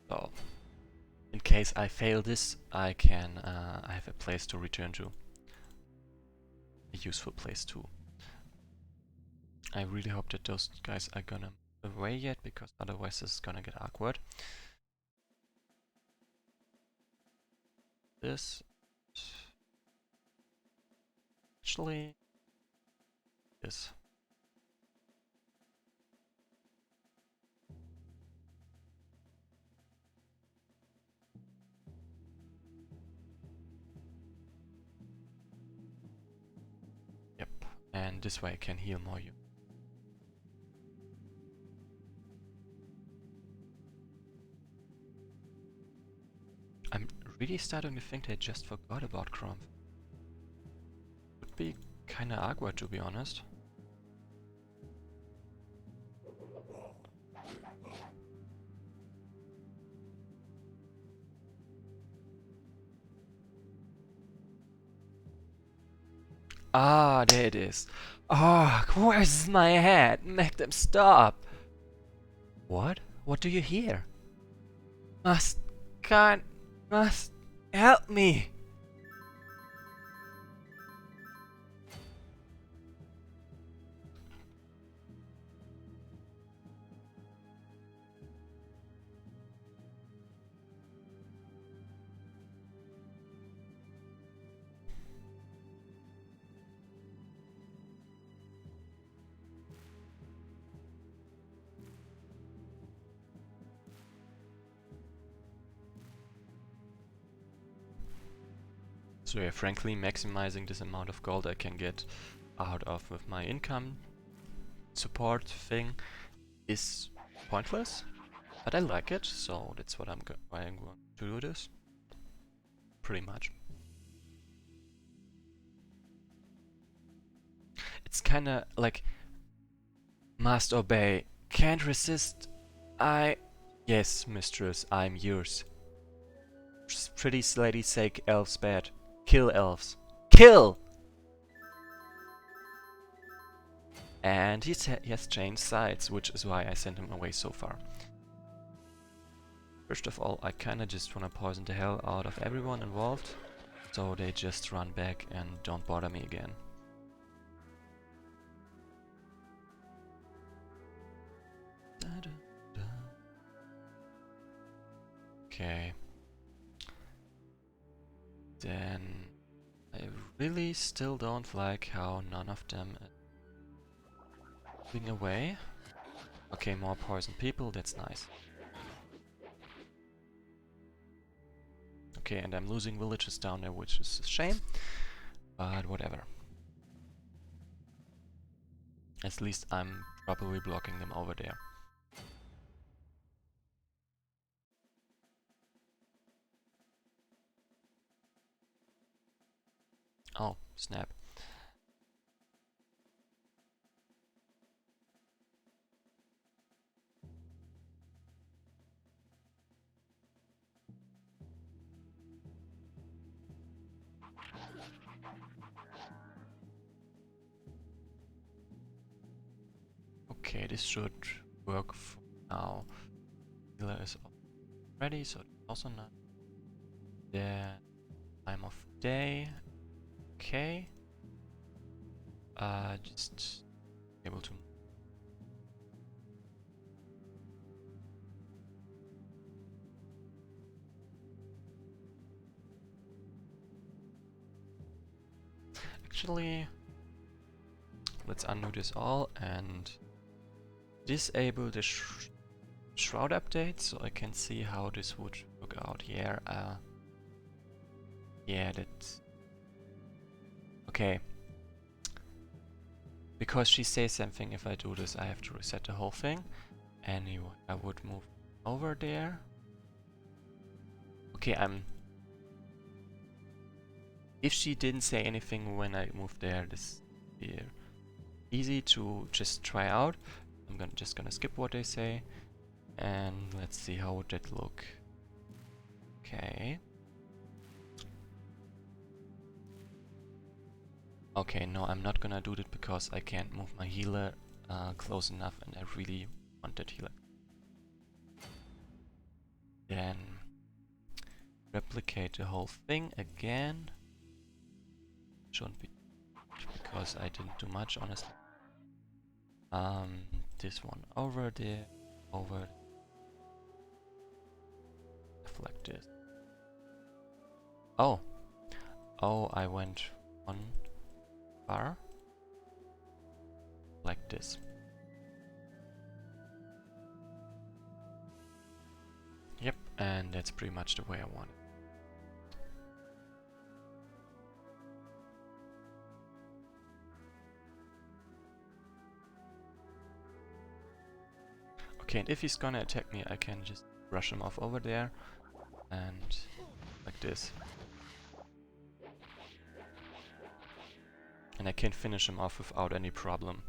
So, in case I fail this, I can I have a place to return to. A useful place too. I really hope that those guys are gonna move away yet, because otherwise this is gonna get awkward. This actually this. Yep, and this way I can heal more you. really starting to think they just forgot about Crump. Would be kinda awkward, to be honest. Ah, there it is. Ah, where's my head? Make them stop. What? What do you hear? Must, can't, must, help me. So yeah, frankly, maximizing this amount of gold I can get out of with my income support thing is pointless, but I like it, so that's what why I'm going to do this. Pretty much. It's kinda like must obey, can't resist. Yes, mistress, I'm yours. Pretty lady sake, elves bad. Kill elves. Kill! And he has changed sides, which is why I sent him away so far. First of all, I kinda just wanna poison the hell out of everyone involved, so they just run back and don't bother me again. Okay. Then I really still don't like how none of them are moving away. Okay, more poison people, that's nice. Okay, and I'm losing villages down there, which is a shame, but whatever. At least I'm properly blocking them over there. Oh, snap. Okay, this should work for now. Healer is ready, so also not. The time of day. Okay. Just able to. Actually, let's undo this all and disable the shroud update so I can see how this would look out here. Yeah, that's okay. Because she says something, if I do this, I have to reset the whole thing. Anyway, I would move over there. Okay, if she didn't say anything when I moved there, this is easy to just try out. I'm just gonna skip what they say, and let's see how would that look. Okay. Okay, no, I'm not gonna do that because I can't move my healer close enough, and I really want that healer. Then replicate the whole thing again. Shouldn't be because I didn't do much, honestly. This one over there, over. Like this. Oh, I went one bar like this. Yep, and that's pretty much the way I want it. Okay, and if he's gonna attack me, I can just brush him off over there and like this. And I can finish him off without any problem.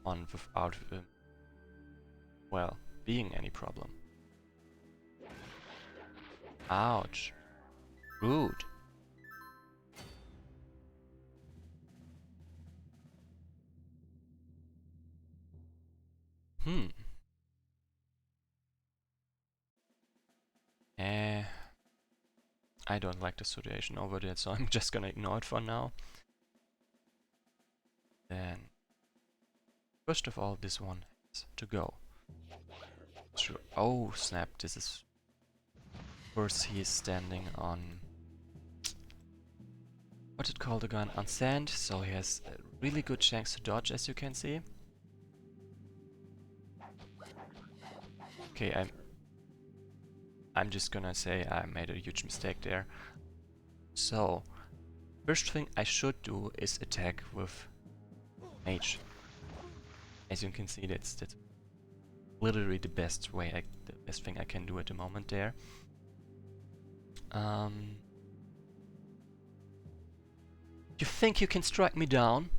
Without, well, being any problem. Ouch. Rude. I don't like the situation over there, so I'm just gonna ignore it for now. Then, first of all, this one has to go. Sure. Oh snap! This is. Of course, he is standing on. What's it called again? On sand, so he has a really good chance to dodge, as you can see. Okay, I'm just gonna say I made a huge mistake there. So, first thing I should do is attack with Mage. As you can see, that's literally the best way, the best thing I can do at the moment there. You think you can strike me down?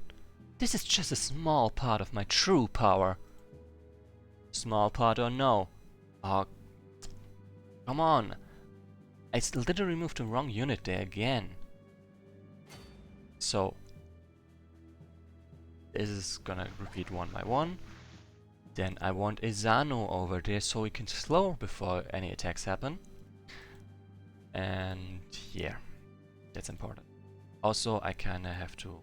This is just a small part of my true power. Small part or no? Oh, come on. I literally moved the wrong unit there again. So, this is gonna repeat one by one. Then I want a Zano over there so he can slow before any attacks happen. And yeah, that's important. Also, I kinda have to...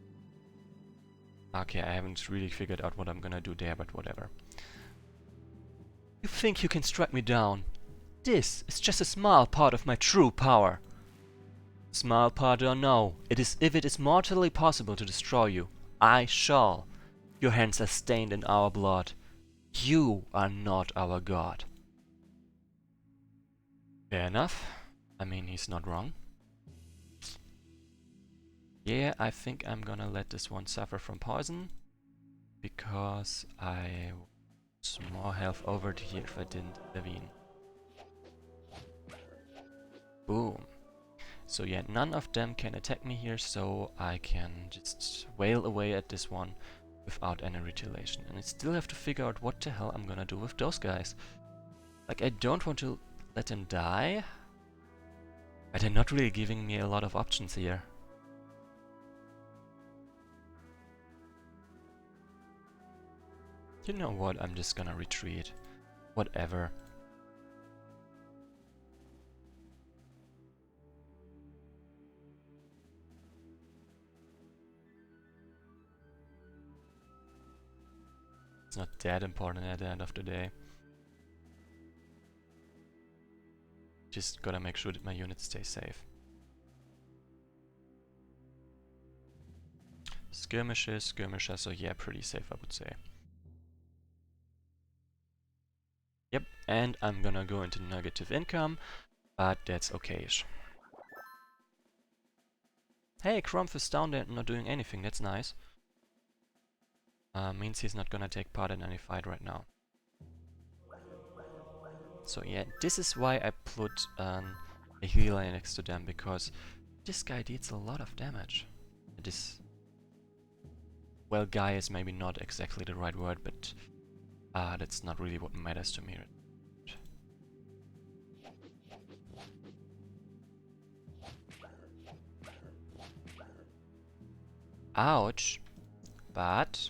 Okay, I haven't really figured out what I'm gonna do there, but whatever. You think you can strike me down? This is just a small part of my true power. Small part or no, if it is mortally possible to destroy you, I shall. Your hands are stained in our blood. You are not our god. Fair enough. I mean, he's not wrong. Yeah, I think I'm gonna let this one suffer from poison. Because I was more health over here if I didn't intervene. Boom. So yeah, none of them can attack me here, so I can just wail away at this one without any retaliation. And I still have to figure out what the hell I'm gonna do with those guys. Like, I don't want to let them die, but they're not really giving me a lot of options here. You know what, I'm just gonna retreat. Whatever. It's not that important at the end of the day. Just gotta make sure that my units stay safe. Skirmishes, so yeah, pretty safe I would say. Yep, and I'm gonna go into negative income, but that's okayish. Hey, Crumph is down there and not doing anything, that's nice. Means he's not gonna take part in any fight right now. So yeah, this is why I put a healer next to them, because this guy deals a lot of damage. This... well, guy is maybe not exactly the right word, but that's not really what matters to me. Ouch. But...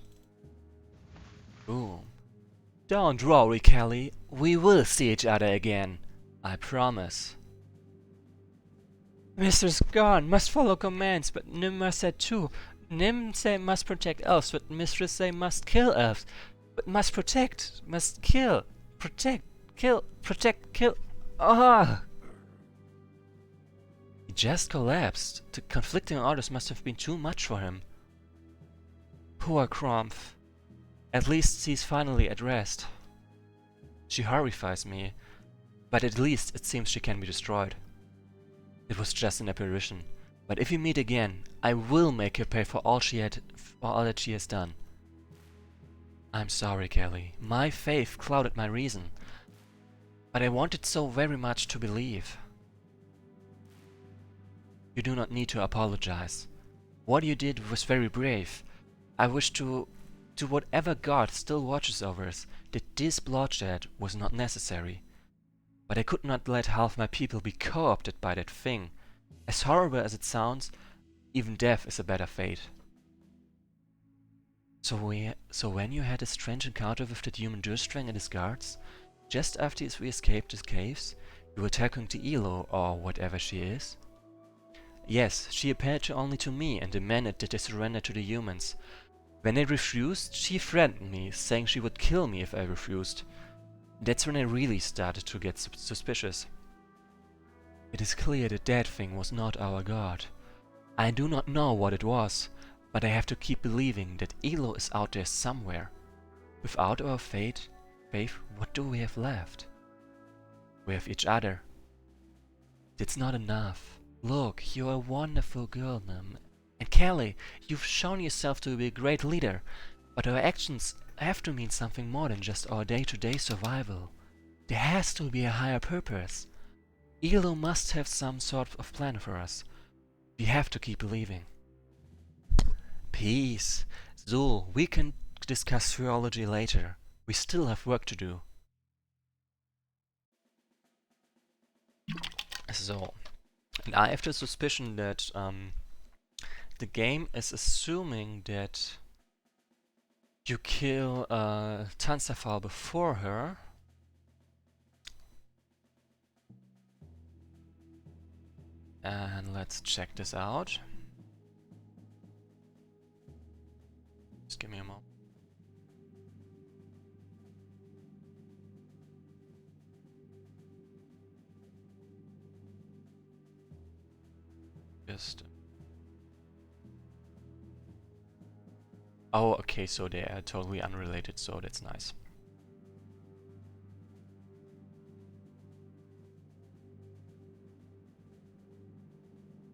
boom. Don't worry, Kelly. We will see each other again. I promise. Mr. Skarn must follow commands, but Nim must say too. Nim say must protect elves, but Mistress say must kill elves. But must protect, must kill. Protect, kill, protect, kill. Ah! He just collapsed. The conflicting orders must have been too much for him. Poor Crumph. At least he's finally at rest. She horrifies me, but at least it seems she can be destroyed. It was just an apparition, but if we meet again, I will make her pay for all that she has done. I'm sorry, Kelly. My faith clouded my reason, but I wanted so very much to believe. You do not need to apologize. What you did was very brave. I wish to whatever God still watches over us, that this bloodshed was not necessary. But I could not let half my people be co-opted by that thing. As horrible as it sounds, even death is a better fate. So when you had a strange encounter with that human Durstrang and his guards, just after we escaped the caves, you were talking to Elo, or whatever she is? Yes, she appeared only to me and demanded that I surrender to the humans. When I refused, she threatened me, saying she would kill me if I refused. That's when I really started to get suspicious. It is clear that that thing was not our god. I do not know what it was, but I have to keep believing that Elo is out there somewhere. Without our faith, what do we have left? We have each other. It's not enough. Look, you're a wonderful girl, Nim. And Kelly, you've shown yourself to be a great leader, but our actions have to mean something more than just our day-to-day survival. There has to be a higher purpose. Elo must have some sort of plan for us. We have to keep believing. Peace. Zul, we can discuss theology later. We still have work to do. So, and I have the suspicion that the game is assuming that you kill Tansafal before her. And let's check this out. Just give me a moment. Just... Oh, okay, so they are totally unrelated, so that's nice.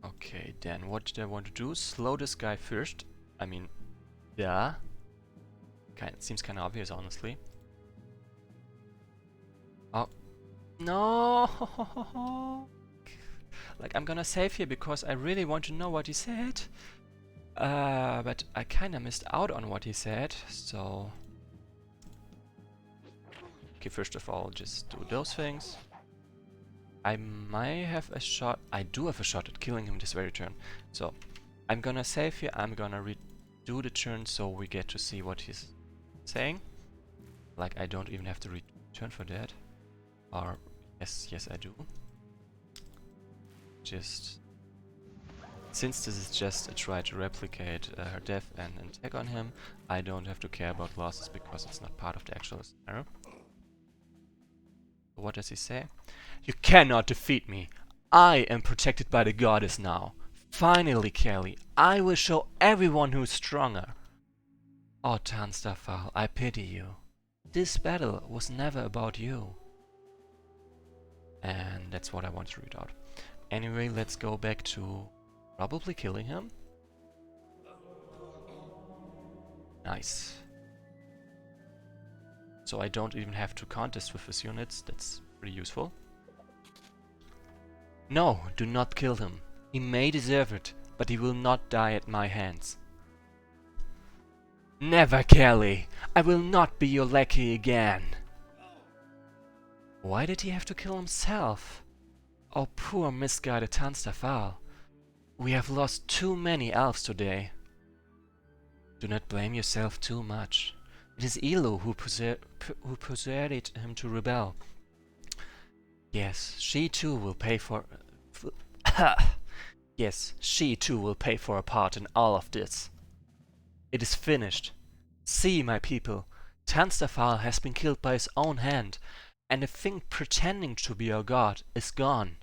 Okay, then what did I want to do? Slow this guy first. I mean, yeah. Seems kind of obvious, honestly. Oh. No! Like, I'm gonna save here because I really want to know what he said. But I kinda missed out on what he said, so... Okay, first of all, just do those things. I might have a shot... I do have a shot at killing him this very turn. So, I'm gonna save here, I'm gonna redo the turn so we get to see what he's saying. Like, I don't even have to return for that. Or, yes I do. Just... Since this is just a try to replicate her death and attack on him, I don't have to care about losses because it's not part of the actual scenario. What does he say? You cannot defeat me. I am protected by the goddess now. Finally, Kelly, I will show everyone who's stronger. Oh, Tanstafal, I pity you. This battle was never about you. And that's what I want to read out. Anyway, let's go back to probably killing him. Nice. So I don't even have to contest with his units, that's pretty useful. No, do not kill him. He may deserve it, but he will not die at my hands. Never, Kelly! I will not be your lackey again! Why did he have to kill himself? Oh, poor misguided Tanstafal. We have lost too many elves today. Do not blame yourself too much. It is Elo who persuaded him to rebel. Yes, she too will pay for... Yes, she too will pay for a part in all of this. It is finished. See, my people, Tanstafal has been killed by his own hand, and the thing pretending to be our god is gone.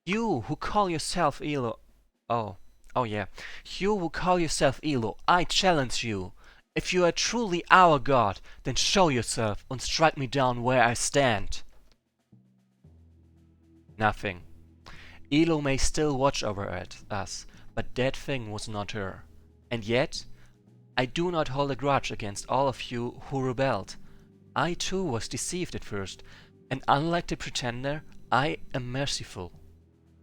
You who call yourself Elo... Oh yeah. You who call yourself Elo, I challenge you. If you are truly our god, then show yourself and strike me down where I stand. Nothing. Elo may still watch over us, but that thing was not her. And yet, I do not hold a grudge against all of you who rebelled. I too was deceived at first, and unlike the pretender, I am merciful.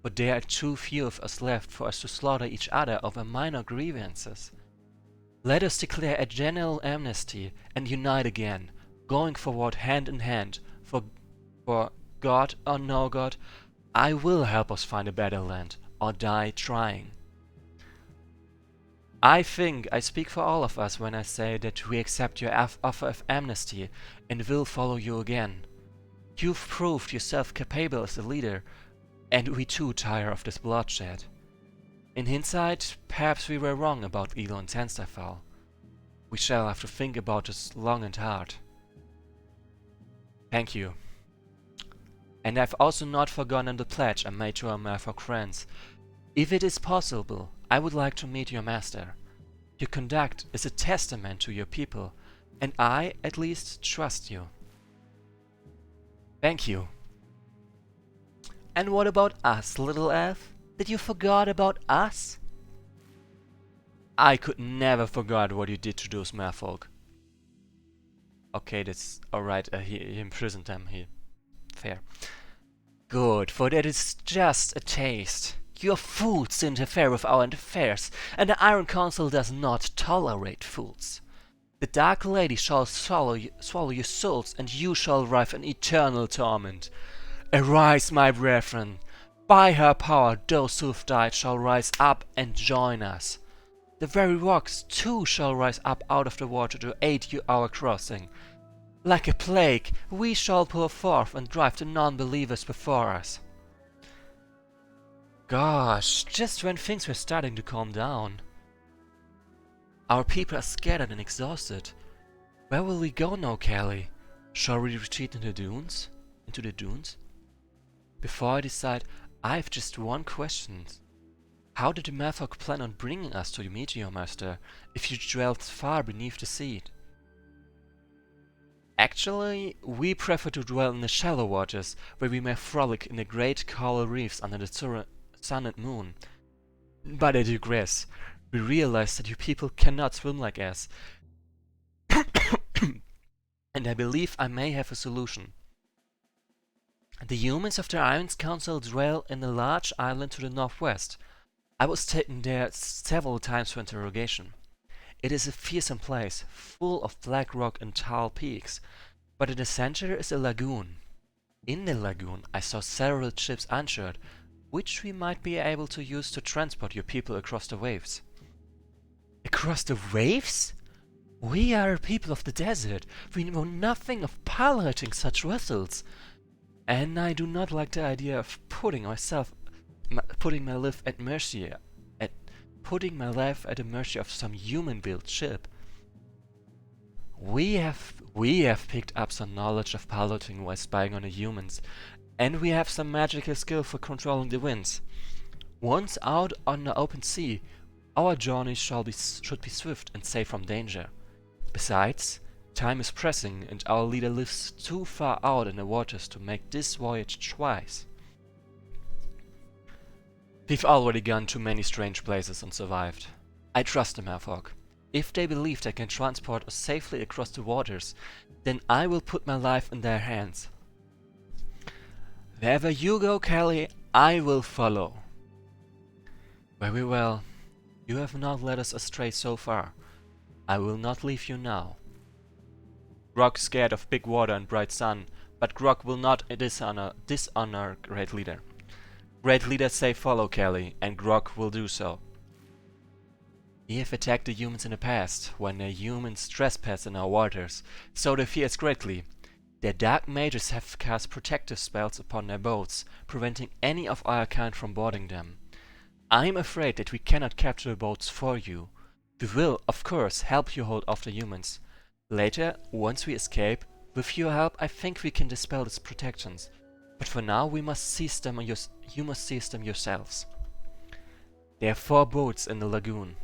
but there are too few of us left for us to slaughter each other over minor grievances. Let us declare a general amnesty and unite again, going forward hand in hand, for God or no God, I will help us find a better land, or die trying. I think I speak for all of us when I say that we accept your offer of amnesty and will follow you again. You've proved yourself capable as a leader, and we too tire of this bloodshed. In hindsight, perhaps we were wrong about Elo and Tensterfall. We shall have to think about this long and hard. Thank you. And I've also not forgotten the pledge I made to our Merfolk friends. If it is possible, I would like to meet your master. Your conduct is a testament to your people, and I, at least, trust you. Thank you. And what about us, little elf? Did you forget about us? I could never forget what you did to those merfolk. Okay, that's alright, he imprisoned them here. Fair. Good, for that is just a taste. Your fools interfere with our affairs, and the Iron Council does not tolerate fools. The Dark Lady shall swallow your souls, and you shall arrive in eternal torment. Arise, my brethren! By her power those who've died shall rise up and join us. The very rocks too shall rise up out of the water to aid our crossing. Like a plague, we shall pour forth and drive the non-believers before us. Gosh, just when things were starting to calm down. Our people are scattered and exhausted. Where will we go now, Kelly? Shall we retreat into the dunes? Before I decide, I have just one question. How did the Merfolk plan on bringing us to meet your master, if you dwelt far beneath the sea? Actually, we prefer to dwell in the shallow waters, where we may frolic in the great coral reefs under the sun and moon. But I digress. We realize that you people cannot swim like us. And I believe I may have a solution. The humans of the Iron Council dwell in a large island to the northwest. I was taken there several times for interrogation. It is a fearsome place, full of black rock and tall peaks, but in the center is a lagoon. In the lagoon I saw several ships anchored, which we might be able to use to transport your people across the waves. Across the waves? We are a people of the desert. We know nothing of piloting such vessels. And I do not like the idea of putting my life at the mercy of some human-built ship. We have picked up some knowledge of piloting while spying on the humans, and we have some magical skill for controlling the winds. Once out on the open sea, our journey should be swift and safe from danger. Besides, time is pressing, and our leader lives too far out in the waters to make this voyage twice. We've already gone to many strange places and survived. I trust the Merfolk. If they believe they can transport us safely across the waters, then I will put my life in their hands. Wherever you go, Kelly, I will follow. Very well. You have not led us astray so far. I will not leave you now. Grog's scared of big water and bright sun, but Grog will not dishonor great leader. Great leaders say follow, Kelly, and Grog will do so. We have attacked the humans in the past, when the humans trespassed in our waters, so they fear us greatly. Their dark mages have cast protective spells upon their boats, preventing any of our kind from boarding them. I am afraid that we cannot capture the boats for you. We will, of course, help you hold off the humans. Later, once we escape, with your help I think we can dispel these protections. But for now you must seize them yourselves. There are 4 boats in the lagoon.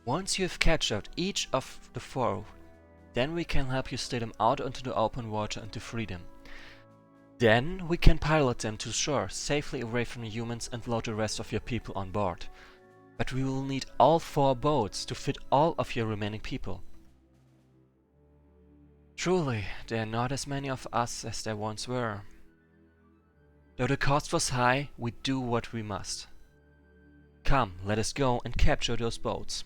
Once you have captured each of the 4, then we can help you steer them out onto the open water and to freedom. Then we can pilot them to shore, safely away from the humans, and load the rest of your people on board. But we will need all 4 boats to fit all of your remaining people. Truly, there are not as many of us as there once were. Though the cost was high, we do what we must. Come, let us go and capture those boats.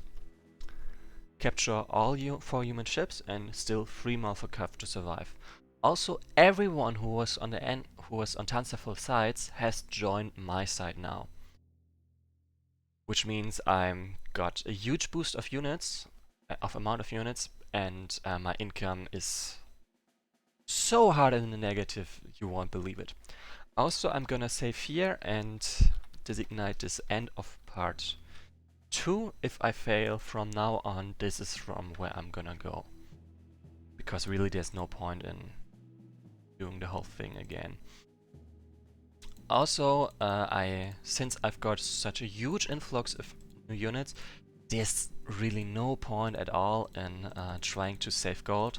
Capture all 4 human ships and still 3 more for Cuff to survive. Also, everyone who was on Tanzaful sides has joined my side now. Which means I'm got a huge boost of units, amount of units, and my income is so hard in the negative, you won't believe it. Also, I'm gonna save here and designate this end of part 2. If I fail from now on, this is from where I'm gonna go. Because really there's no point in doing the whole thing again. Also, since I've got such a huge influx of new units, there's really no point at all in trying to save gold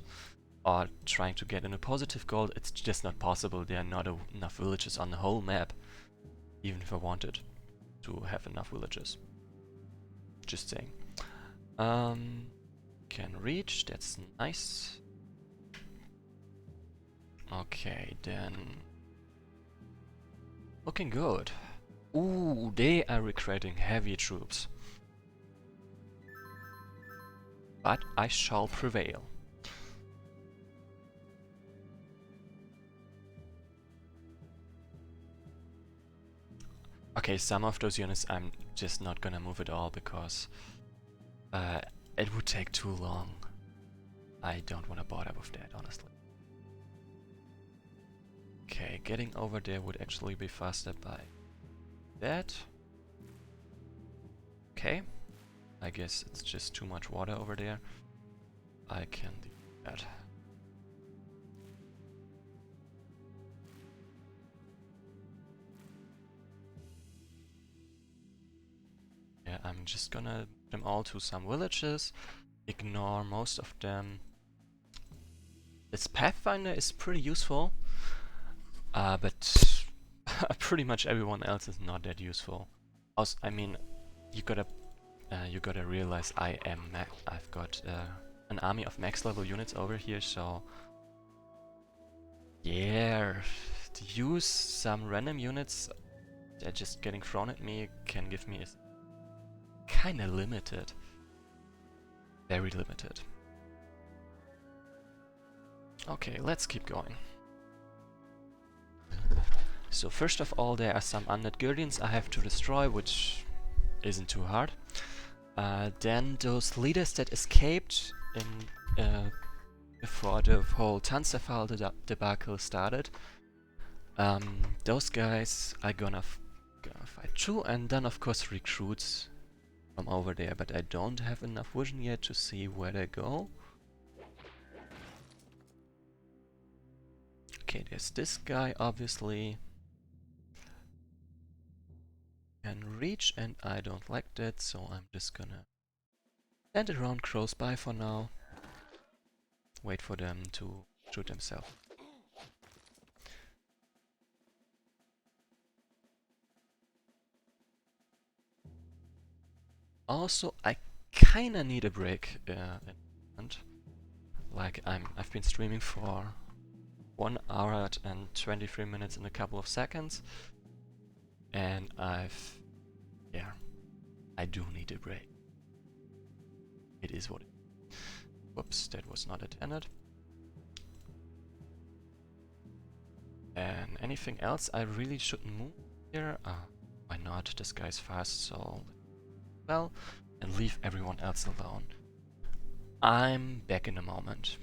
or trying to get in a positive gold. It's just not possible. There are not enough villages on the whole map, even if I wanted to have enough villages. Just saying. Can reach, that's nice. Okay, then. Looking good. Ooh, they are recruiting heavy troops. But I shall prevail. Okay, some of those units I'm just not gonna move at all because it would take too long. I don't want to bother with that, honestly. Okay, getting over there would actually be faster by that. Okay, I guess it's just too much water over there. I can do that. Yeah, I'm just gonna put them all to some villages, ignore most of them. This Pathfinder is pretty useful, but pretty much everyone else is not that useful. Also, I mean, you gotta realize I've got an army of max level units over here, so yeah, to use some random units that are just getting thrown at me can give me kinda limited. Very limited. Okay, let's keep going. So first of all, there are some undead guardians I have to destroy, which isn't too hard. Then those leaders that escaped before the whole Tanzafal debacle started. Those guys are gonna fight through, and then of course recruits from over there, but I don't have enough vision yet to see where they go. Okay, there's this guy, obviously. Can reach, and I don't like that, so I'm just gonna stand around close by for now. Wait for them to shoot themselves. Also, I kinda need a break. Like I've been streaming for 1 hour and 23 minutes and a couple of seconds, and I do need a break. It is what it is. Whoops, that was not intended. And anything else I really shouldn't move here? Why not? This guy's fast, so well, and leave everyone else alone. I'm back in a moment.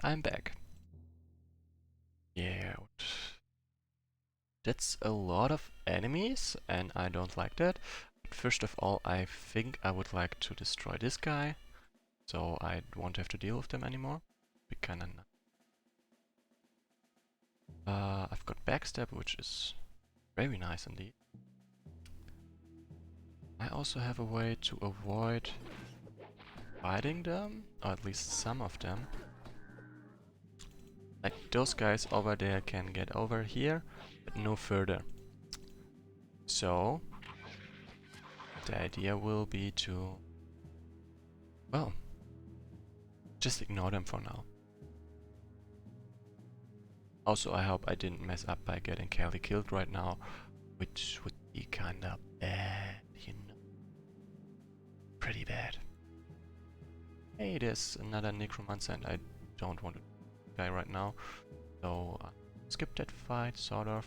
I'm back. Yeah, that's a lot of enemies, and I don't like that. First of all, I think I would like to destroy this guy, so I won't have to deal with them anymore. Be kinda nice. I've got backstab, which is very nice indeed. I also have a way to avoid fighting them, or at least some of them. Like those guys over there can get over here, but no further. So the idea will be to, well, just ignore them for now. Also, I hope I didn't mess up by getting Kelly killed right now, which would be kinda bad, you know. Pretty bad. Hey, there's another necromancer and I don't want to die right now, so skip that fight, sort of.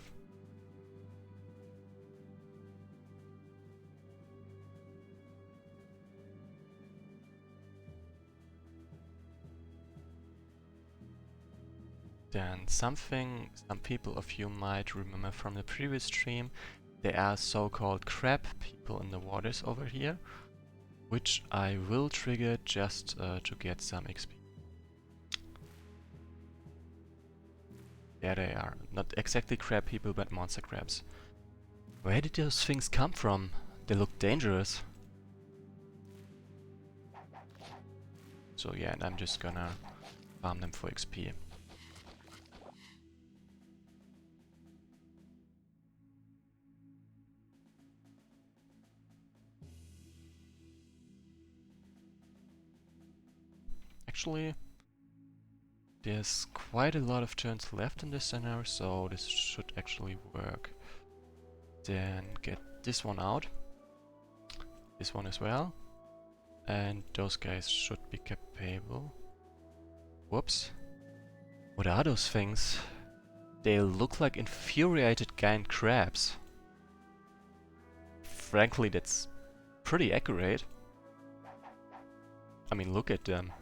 Then some people of you might remember from the previous stream, there are so-called crab people in the waters over here, which I will trigger just to get some XP. There they are. Not exactly crab people, but monster crabs. Where did those things come from? They look dangerous. So yeah, and I'm just gonna farm them for XP. Actually, there's quite a lot of turns left in this scenario, so this should actually work. Then get this one out. This one as well. And those guys should be capable. Whoops. What are those things? They look like infuriated giant crabs. Frankly, that's pretty accurate. I mean, look at them.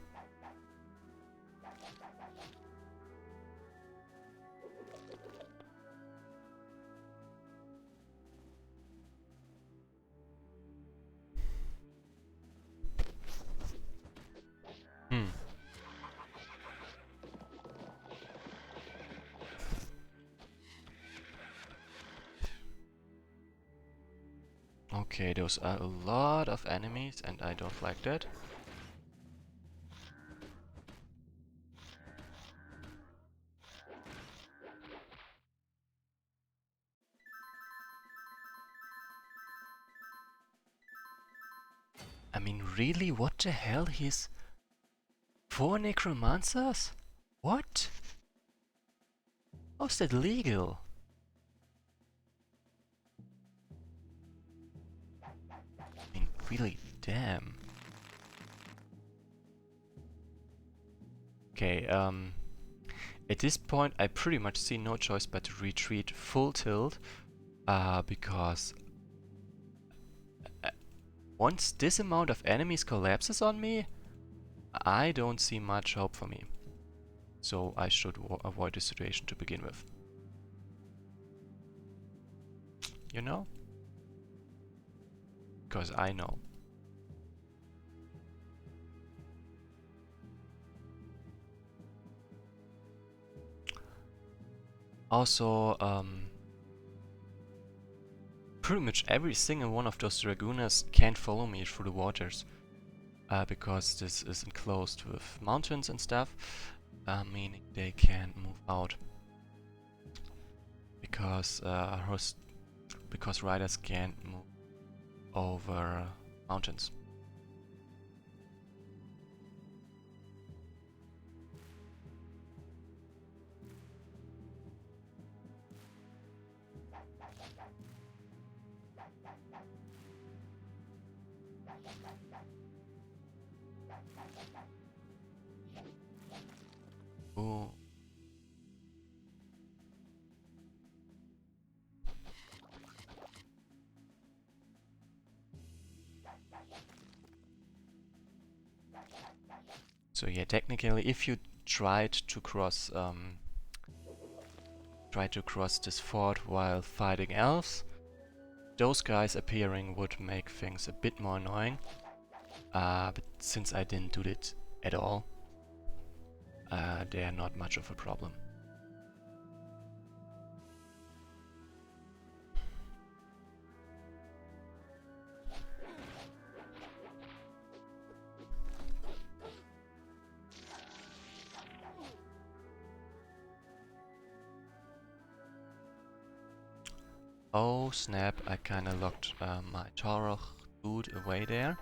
Okay, those are a lot of enemies and I don't like that. I mean, really? What the hell? He's 4 necromancers? What? How's that legal? I mean, really, damn. Okay, at this point I pretty much see no choice but to retreat full tilt, because once this amount of enemies collapses on me, I don't see much hope for me. So I should avoid the situation to begin with. You know? Because I know. Also, pretty much every single one of those dragooners can't follow me through the waters. Because this is enclosed with mountains and stuff, meaning they can't move out. Because riders can't move over mountains. Ooh. So yeah, technically, if you tried to cross this fort while fighting elves. Those guys appearing would make things a bit more annoying. But since I didn't do it at all, they are not much of a problem. Oh snap, I kinda locked my Tauroch dude away there.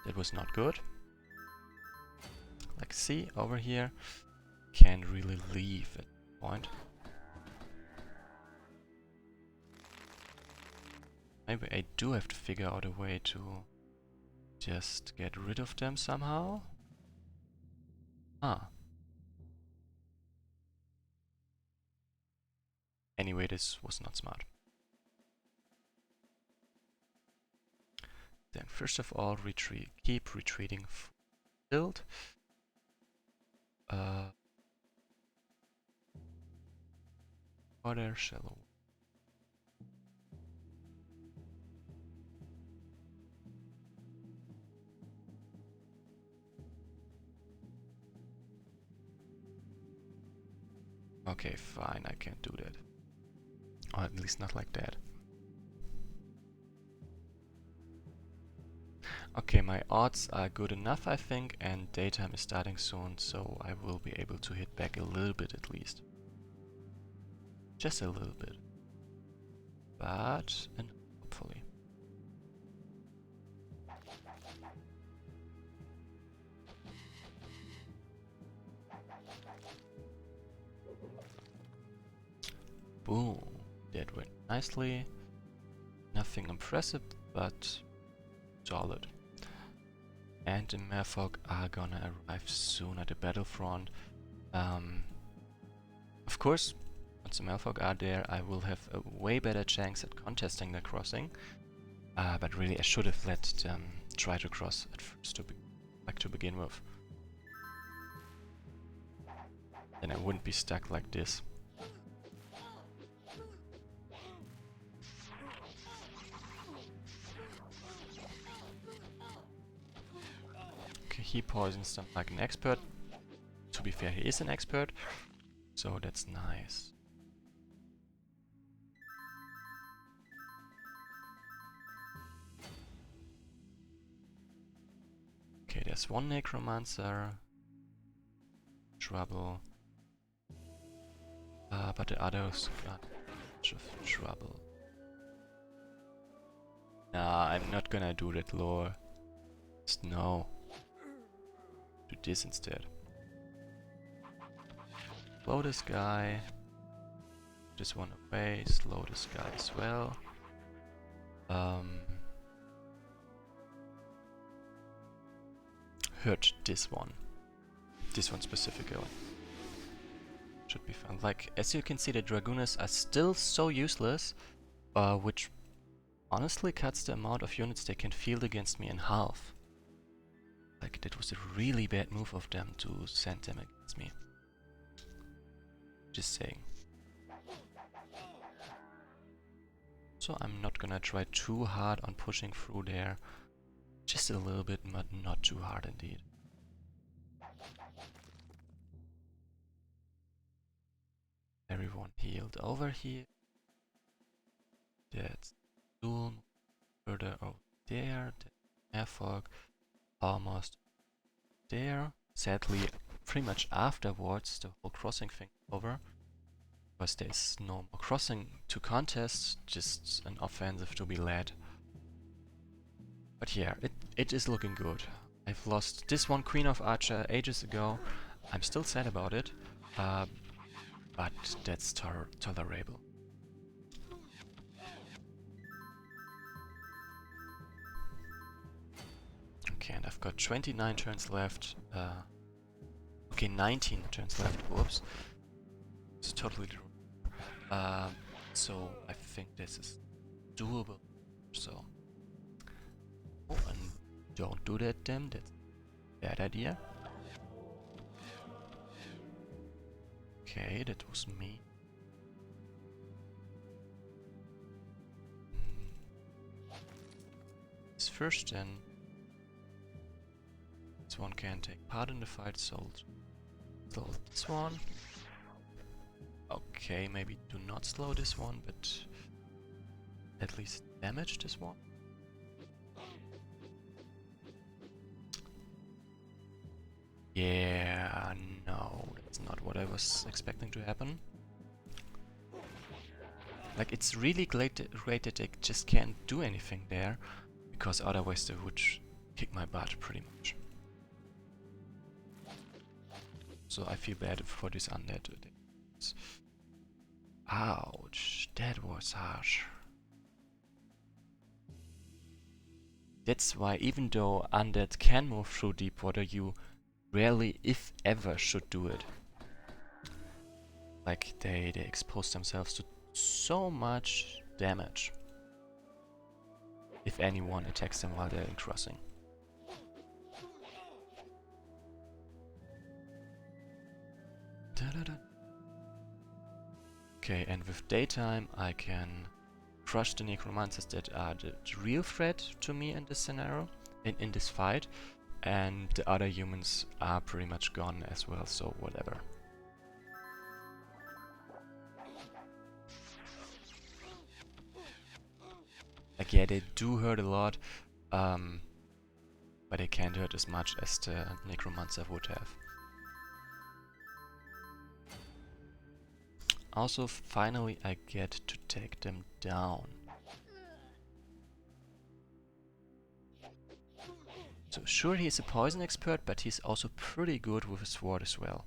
That was not good. Like, see, over here, can't really leave at this point. Maybe I do have to figure out a way to just get rid of them somehow. Ah. Anyway, this was not smart. Then first of all, retreat. Keep retreating build. Water, shallow. Okay, fine, I can't do that. Or at least not like that. Okay, my odds are good enough, I think, and daytime is starting soon, so I will be able to hit back a little bit at least. Just a little bit. But, and hopefully. Boom. That went nicely. Nothing impressive, but solid. And the merfolk are gonna arrive soon at the battlefront. Of course, once the merfolk are there, I will have a way better chance at contesting the crossing. But really, I should have let them try to cross at first to begin with. Then I wouldn't be stuck like this. Okay, he poisons them like an expert. To be fair, he is an expert, so that's nice. Okay, there's one necromancer. Trouble. But the others got much of trouble. Nah, I'm not gonna do that lore. Just no. Do this instead. Slow this guy. This one away. Slow this guy as well. Hurt this one. This one specifically. Should be fun. Like, as you can see, the Dragooners are still so useless, which honestly cuts the amount of units they can field against me in half. Like, that was a really bad move of them to send them against me. Just saying. So I'm not gonna try too hard on pushing through there. Just a little bit, but not too hard indeed. Everyone healed over here. That's dual further over there. Merfolk almost there. Sadly, pretty much afterwards, the whole crossing thing over. Because there's no more crossing to contest, just an offensive to be led. But yeah, it is looking good. I've lost this one Queen of Archer ages ago. I'm still sad about it, but that's tolerable. Okay, and I've got 29 turns left. Okay, 19 turns left. Whoops. It's totally true. So I think this is doable. So. Oh, and don't do that, damn. That's a bad idea. Okay, that was me. This first then. This one can take part in the fight, so slow this one. Okay, maybe do not slow this one, but at least damage this one. Yeah, no, that's not what I was expecting to happen. Like, it's really great that they just can't do anything there, because otherwise they would kick my butt pretty much. So I feel bad for this undead. Ouch, that was harsh. That's why, even though undead can move through deep water, you rarely, if ever, should do it. Like, they expose themselves to so much damage if anyone attacks them while they're in crossing. Okay, and with daytime I can crush the necromancers that are the real threat to me in this scenario, in this fight, and the other humans are pretty much gone as well, so whatever. Like, yeah, they do hurt a lot, but they can't hurt as much as the necromancer would have. Also, finally I get to take them down. So sure, he's a poison expert, but he's also pretty good with his sword as well.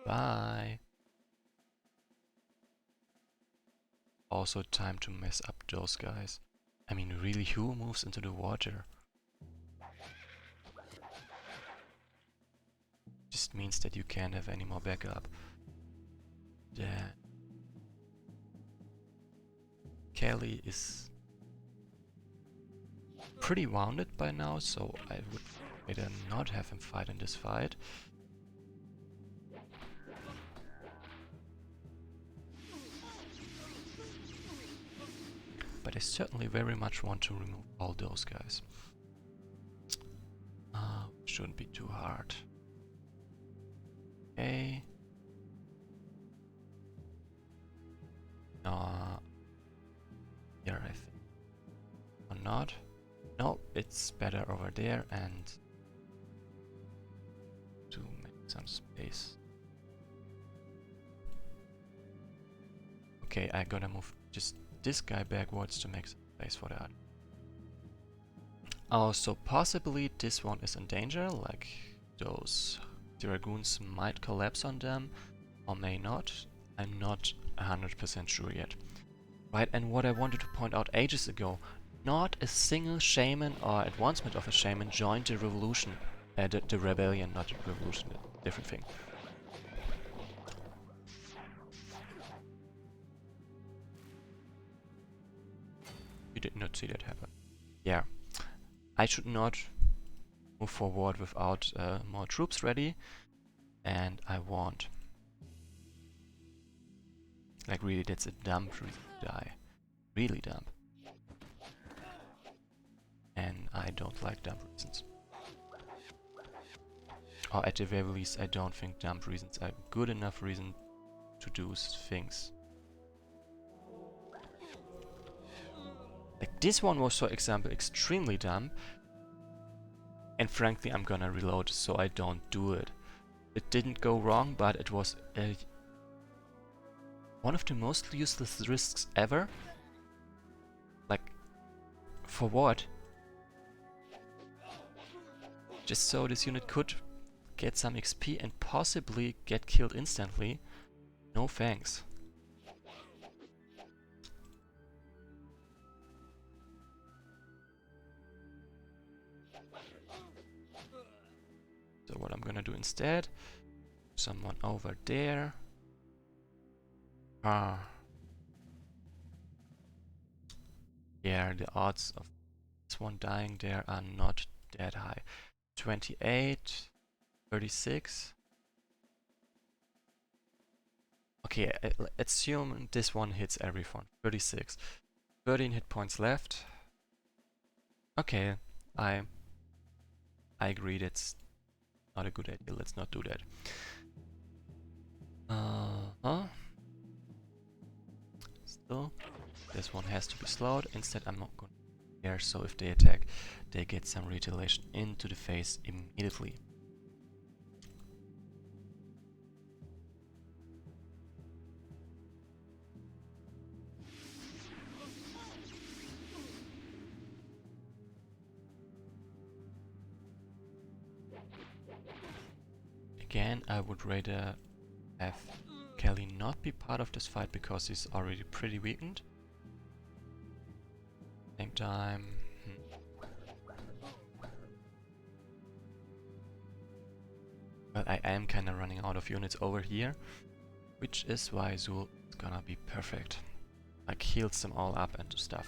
Bye. Also time to mess up those guys. I mean, really, who moves into the water? Just means that you can't have any more backup. Then Kelly is pretty wounded by now, so I would rather not have him fight in this fight. But I certainly very much want to remove all those guys. Shouldn't be too hard. Okay. Here I think. Or not. No, it's better over there, and to make some space. Okay, I gotta move just this guy backwards to make some space for that. Also, possibly this one is in danger, like those dragoons might collapse on them, or may not. I'm not 100% sure yet. Right, and what I wanted to point out ages ago, not a single shaman or advancement of a shaman joined the revolution, the rebellion, not the revolution, a different thing. You did not see that happen. Yeah, I should not move forward without more troops ready, and I won't. Like, really, that's a dumb reason to die. Really dumb. And I don't like dumb reasons. Or at the very least, I don't think dumb reasons are good enough reason to do things. Like, this one was, for example, extremely dumb. And frankly, I'm gonna reload so I don't do it. It didn't go wrong, but it was one of the most useless risks ever. Like, for what? Just so this unit could get some XP and possibly get killed instantly. No thanks. So what I'm gonna do instead, someone over there. Yeah, the odds of this one dying there are not that high. 28, 36. Okay, let's assume this one hits everyone. 36. 13 hit points left. Okay, I agree that's not a good idea. Let's not do that. Still, this one has to be slowed. Instead, I'm not going to care. So if they attack, they get some retaliation into the face immediately. Again, I would rather have Kelly not be part of this fight because he's already pretty weakened. Same time... Well, I am kinda running out of units over here, which is why Zul is gonna be perfect. Like, heals them all up and stuff.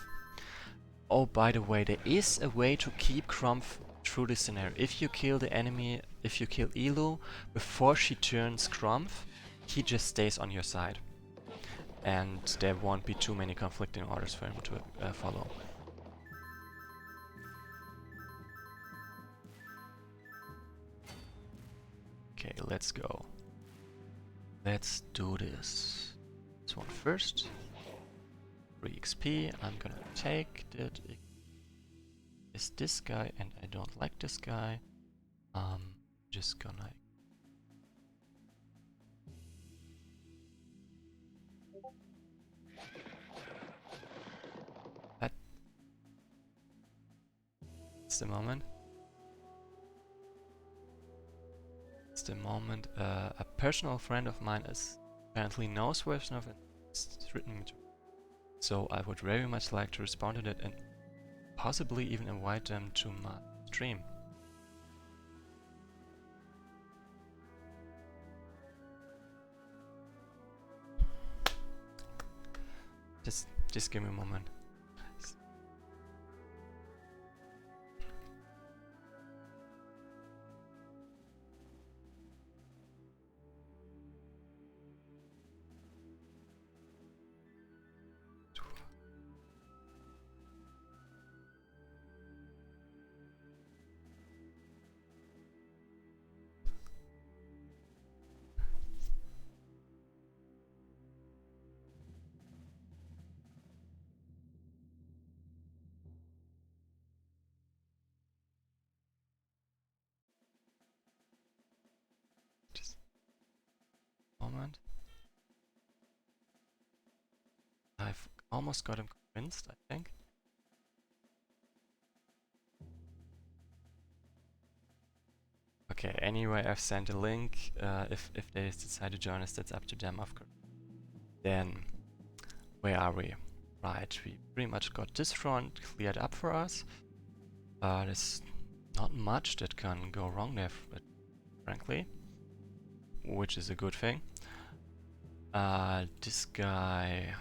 Oh, by the way, there is a way to keep Crumph through this scenario. If you kill the enemy, if you kill Elu before she turns Crumph, he just stays on your side. And there won't be too many conflicting orders for him to follow. Okay, let's go. Let's do this. This one first. 3 XP. I'm gonna take that. Is this guy, and I don't like this guy. Just gonna... It's the moment. It's the moment. A personal friend of mine is apparently knows Wesnoth and it's written me to. So I would very much like to respond to that and possibly even invite them to my stream. Just give me a moment. Moment. I've almost got him convinced, I think. Okay, anyway, I've sent a link. If they decide to join us, that's up to them, of course. Then, where are we? Right, we pretty much got this front cleared up for us. There's not much that can go wrong there, frankly, which is a good thing. This guy...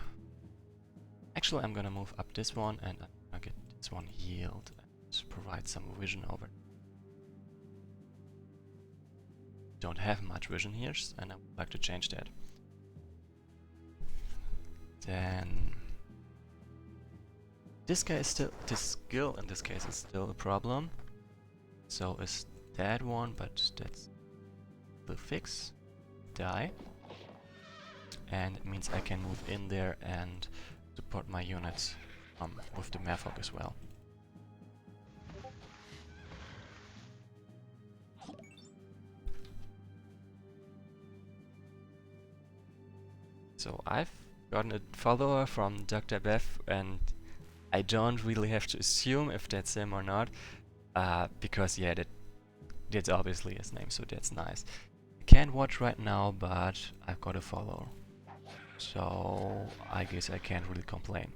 Actually, I'm gonna move up this one and I'm gonna get this one healed and provide some vision over. Don't have much vision here, and I would like to change that. Then... This guy is still... This skill in this case is still a problem. So is that one, but that's... will fix. Die. And it means I can move in there and support my units with the Mavhawk as well. So I've gotten a follower from Dr. Beth, and I don't really have to assume if that's him or not, because yeah, that's obviously his name, so that's nice. I can't watch right now, but I've got a follower. So I guess I can't really complain.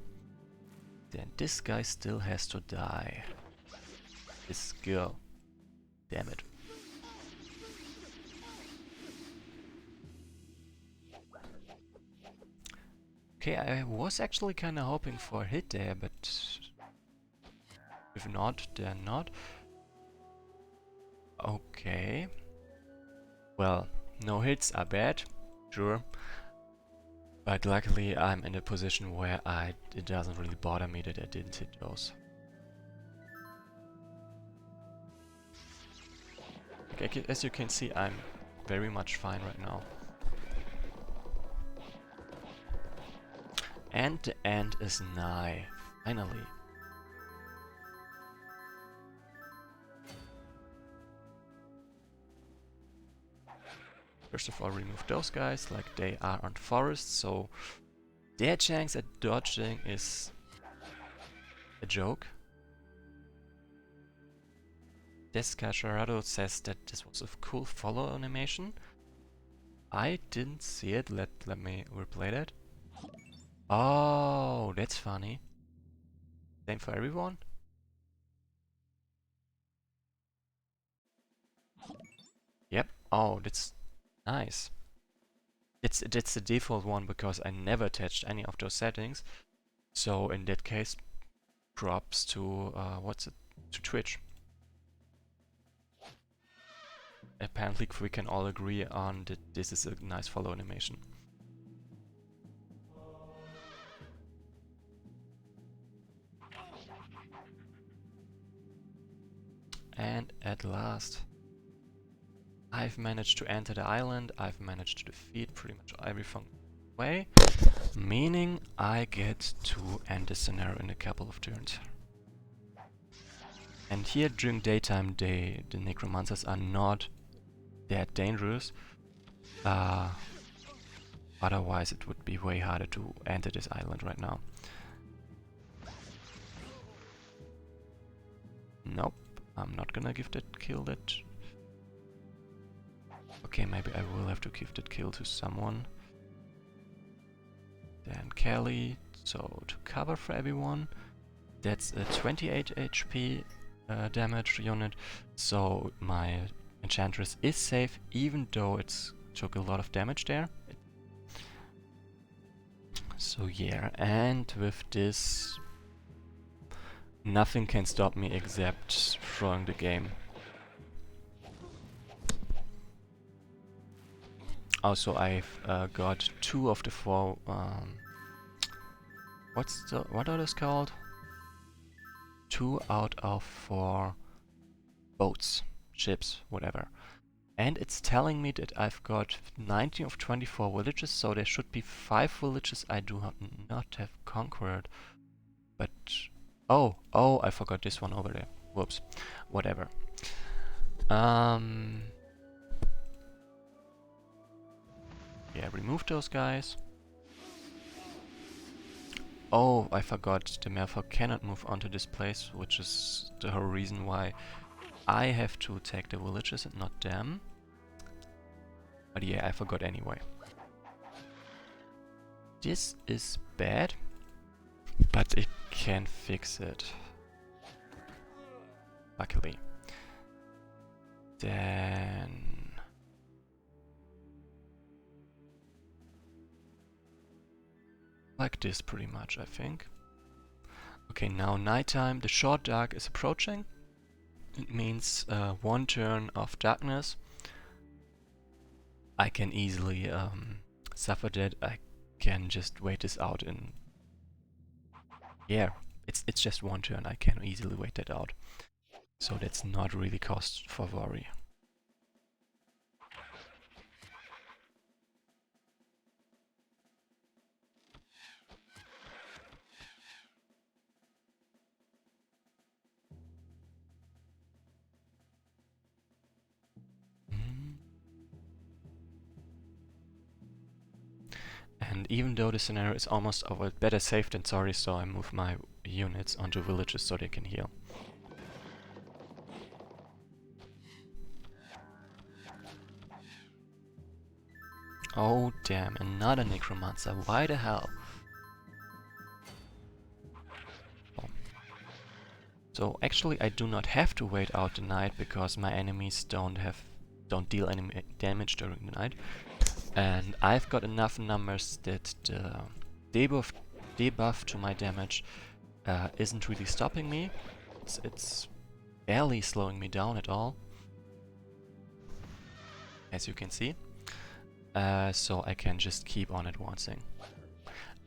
Then this guy still has to die. This girl. Damn it. Okay, I was actually kinda hoping for a hit there, but if not, then not. Okay. Well, no hits are bad, sure. But luckily I'm in a position where it doesn't really bother me that I didn't hit those. Okay, as you can see, I'm very much fine right now. And the end is nigh, finally. First of all, remove those guys, like they are on forest, so their chance at dodging is a joke. Descacharado says that this was a cool follow animation. I didn't see it, let me replay that. Oh, that's funny. Same for everyone? Yep. Oh, that's nice. That's the default one because I never touched any of those settings. So in that case, props to to Twitch. Apparently we can all agree on that this is a nice follow animation. And at last, I've managed to enter the island, I've managed to defeat pretty much everything away, meaning I get to end the scenario in a couple of turns. And here during daytime, the necromancers are not that dangerous. Otherwise it would be way harder to enter this island right now. Nope, I'm not gonna give that kill that. Okay, maybe I will have to give that kill to someone. Then Kelly, so to cover for everyone. That's a 28 HP damage unit, so my Enchantress is safe, even though it took a lot of damage there. So yeah, and with this, nothing can stop me except throwing the game. Also, I've got 2 of the 4. What are those called? 2 out of 4 boats, ships, whatever. And it's telling me that I've got 19 of 24 villages, so there should be 5 villages I do not have conquered. But oh, I forgot this one over there. Whoops. Whatever. Yeah, remove those guys. Oh, I forgot the Merfolk cannot move onto this place, which is the whole reason why I have to take the villages and not them. But yeah, I forgot anyway. This is bad, but it can fix it. Luckily. Then... like this pretty much, I think. Okay, now nighttime. The short dark is approaching. It means 1 turn of darkness. I can easily suffer that. I can just wait this out in... yeah, it's just 1 turn. I can easily wait that out. So that's not really cause for worry. And even though the scenario is almost over, better safe than sorry, so I move my units onto villages so they can heal. Oh damn, another necromancer, why the hell? Oh. So actually I do not have to wait out the night because my enemies don't deal any damage during the night. And I've got enough numbers that the debuff to my damage isn't really stopping me. It's barely slowing me down at all. as you can see. So I can just keep on advancing.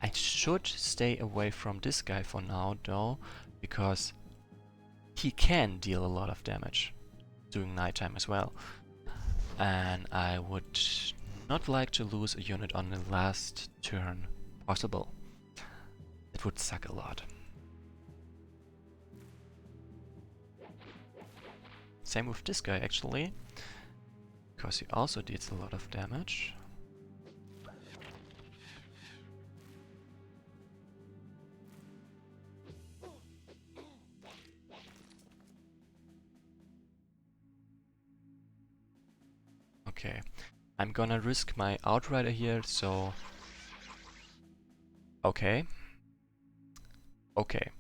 I should stay away from this guy for now though, because he can deal a lot of damage during nighttime as well. And I would not like to lose a unit on the last turn possible. It would suck a lot. Same with this guy actually, because he also deals a lot of damage. Okay, I'm gonna risk my Outrider here, so... Okay. Okay.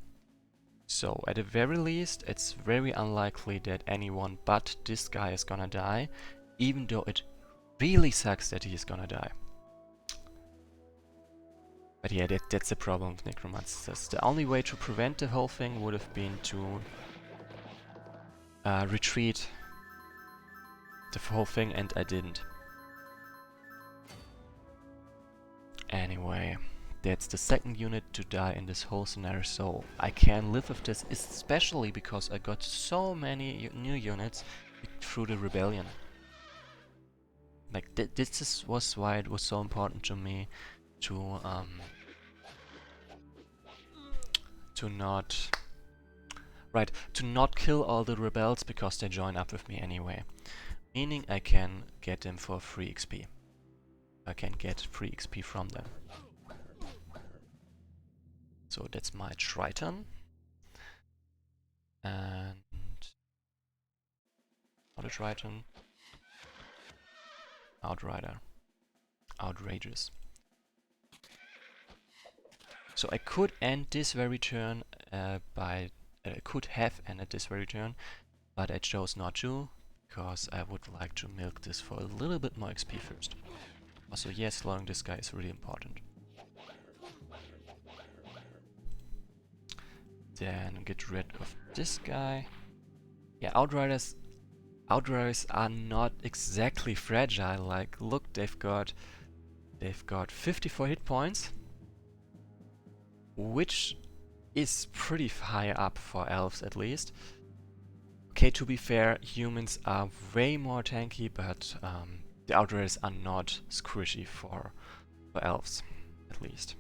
So, at the very least, it's very unlikely that anyone but this guy is gonna die, even though it really sucks that he's gonna die. But yeah, that's the problem with Necromancers. The only way to prevent the whole thing would have been to retreat the whole thing, and I didn't. Anyway, that's the second unit to die in this whole scenario, so I can live with this, especially because I got so many new units through the rebellion. Like, this was why it was so important to me to not kill all the rebels because they join up with me anyway. Meaning I can get them for free XP. I can get free XP from them. So that's my Triton. And not a Triton. Outrider. Outrageous. So I could end this very turn could have ended this very turn, but I chose not to, because I would like to milk this for a little bit more XP first. Also, yes, slowing this guy is really important. Then get rid of this guy. Yeah, Outriders are not exactly fragile. Like, look, they've got 54 hit points, which is pretty high up for elves at least. Okay, to be fair, humans are way more tanky, but the Outriders are not squishy for elves, at least.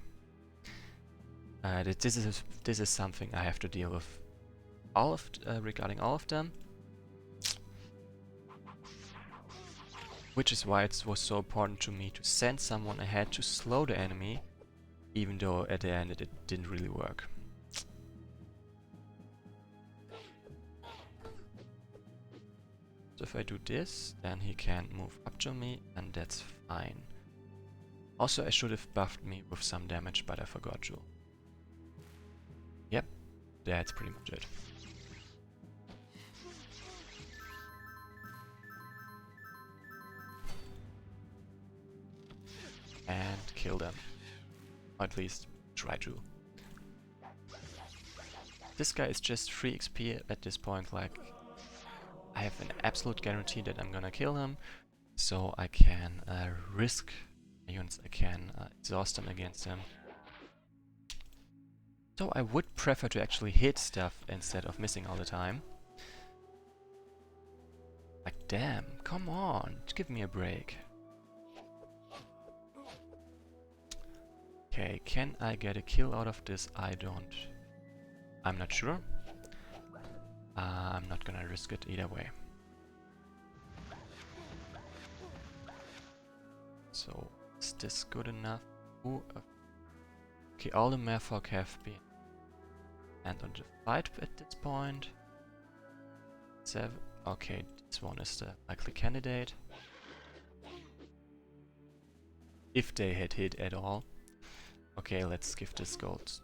This is something I have to deal with regarding all of them. Which is why it was so important to me to send someone ahead to slow the enemy, even though at the end it didn't really work. So if I do this, then he can move up to me, and that's fine. Also, I should have buffed me with some damage, but I forgot to. Yep, that's pretty much it. And kill them. Or at least try to. This guy is just free XP at this point, like I have an absolute guarantee that I'm gonna kill him, so I can risk units, I can exhaust them against him. So I would prefer to actually hit stuff instead of missing all the time. Like, damn, come on, give me a break. Okay, can I get a kill out of this? I'm not sure. I'm not gonna risk it either way. So, is this good enough? Ooh, okay, all the Merfolk have been and on the fight at this point. 7. Okay, this one is the likely candidate. If they had hit at all. Okay, let's give this gold.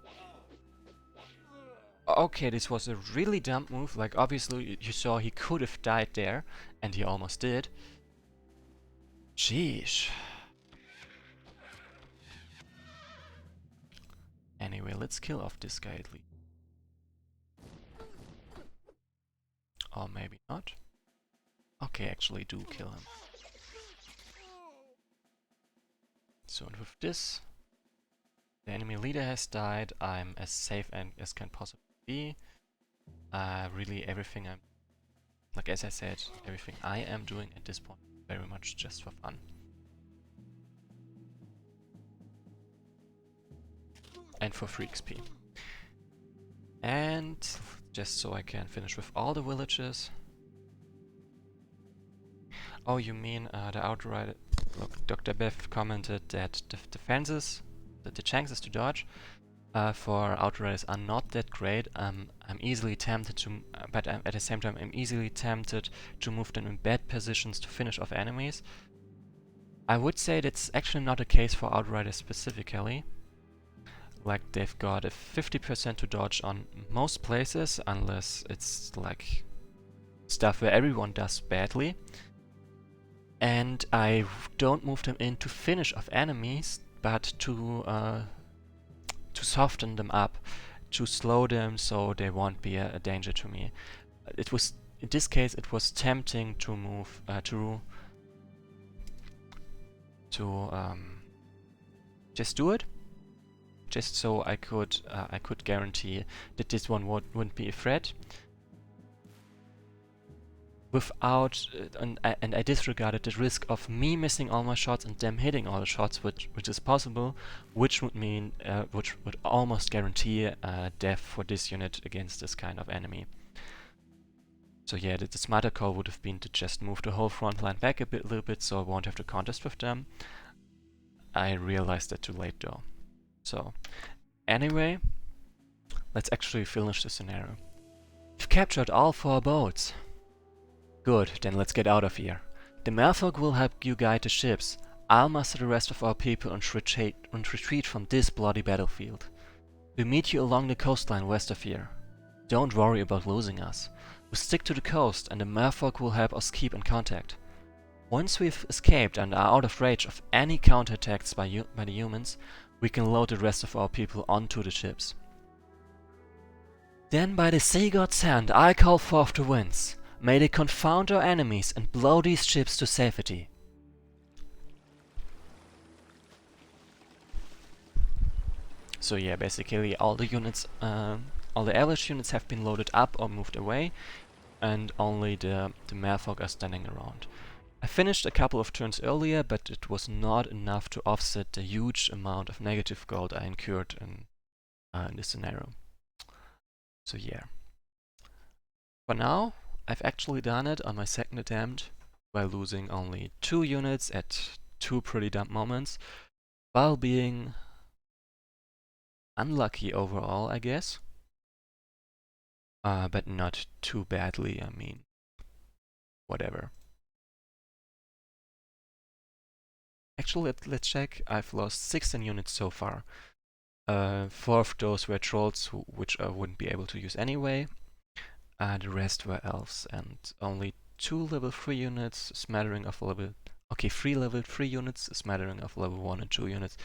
Okay, this was a really dumb move. Like, obviously, you saw he could have died there, and he almost did. Jeez. Anyway, let's kill off this guy at least. Or maybe not. Okay, actually do kill him. So and with this, the enemy leader has died. I'm as safe as can possibly be. Really everything I'm, like as I said, everything I am doing at this point very much just for fun. And for free XP. And just so I can finish with all the villages. Oh, you mean the outright... Look, Dr. Bev commented that the defenses, the chances to dodge for outriders are not that great. I'm easily tempted to... but at the same time I'm easily tempted to move them in bad positions to finish off enemies. I would say that's actually not the case for outriders specifically. Like, they've got a 50% to dodge on most places, unless it's like stuff where everyone does badly. And I don't move them in to finish off enemies, but to soften them up, to slow them so they won't be a danger to me. It was, in this case, it was tempting to move just do it. Just so I could guarantee that this one wouldn't be a threat, without and I disregarded the risk of me missing all my shots and them hitting all the shots, which is possible, which would mean which would almost guarantee death for this unit against this kind of enemy. So yeah, the smarter call would have been to just move the whole front line back a little bit, so I won't have to contest with them. I realized that too late though. So, anyway, let's actually finish the scenario. We've captured all 4 boats. Good, then let's get out of here. The merfolk will help you guide the ships. I'll muster the rest of our people and retreat from this bloody battlefield. We'll meet you along the coastline west of here. Don't worry about losing us. We'll stick to the coast and the merfolk will help us keep in contact. Once we've escaped and are out of range of any counterattacks by the humans, we can load the rest of our people onto the ships. Then by the sea god's hand I call forth the winds. May they confound our enemies and blow these ships to safety. So yeah, basically all the units, all the average units have been loaded up or moved away, and only the merfolk are standing around. I finished a couple of turns earlier, but it was not enough to offset the huge amount of negative gold I incurred in this scenario. So yeah. For now, I've actually done it on my second attempt by losing only 2 units at 2 pretty dumb moments, while being unlucky overall, I guess. But not too badly, I mean, whatever. Actually, let's check. I've lost 16 units so far. 4 of those were trolls, which I wouldn't be able to use anyway. The rest were elves, and only 2 level 3 units, a smattering of level... Okay, 3 level 3 units, a smattering of level 1 and 2 units.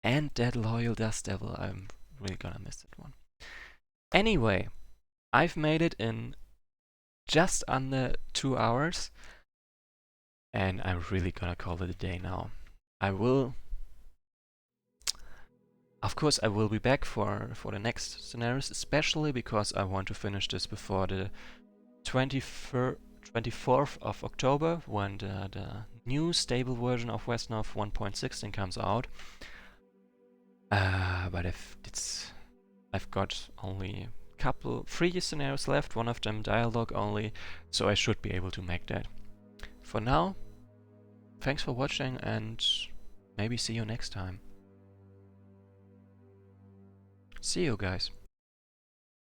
And that loyal Dust Devil, I'm really gonna miss that one. Anyway, I've made it in just under 2 hours. And I'm really gonna call it a day now. Of course, I will be back for the next scenarios, especially because I want to finish this before the 24th of October, when the new stable version of Wesnoth 1.16 comes out. But I've got only 3 scenarios left, one of them dialogue only, so I should be able to make that. For now, thanks for watching and maybe see you next time. See you guys.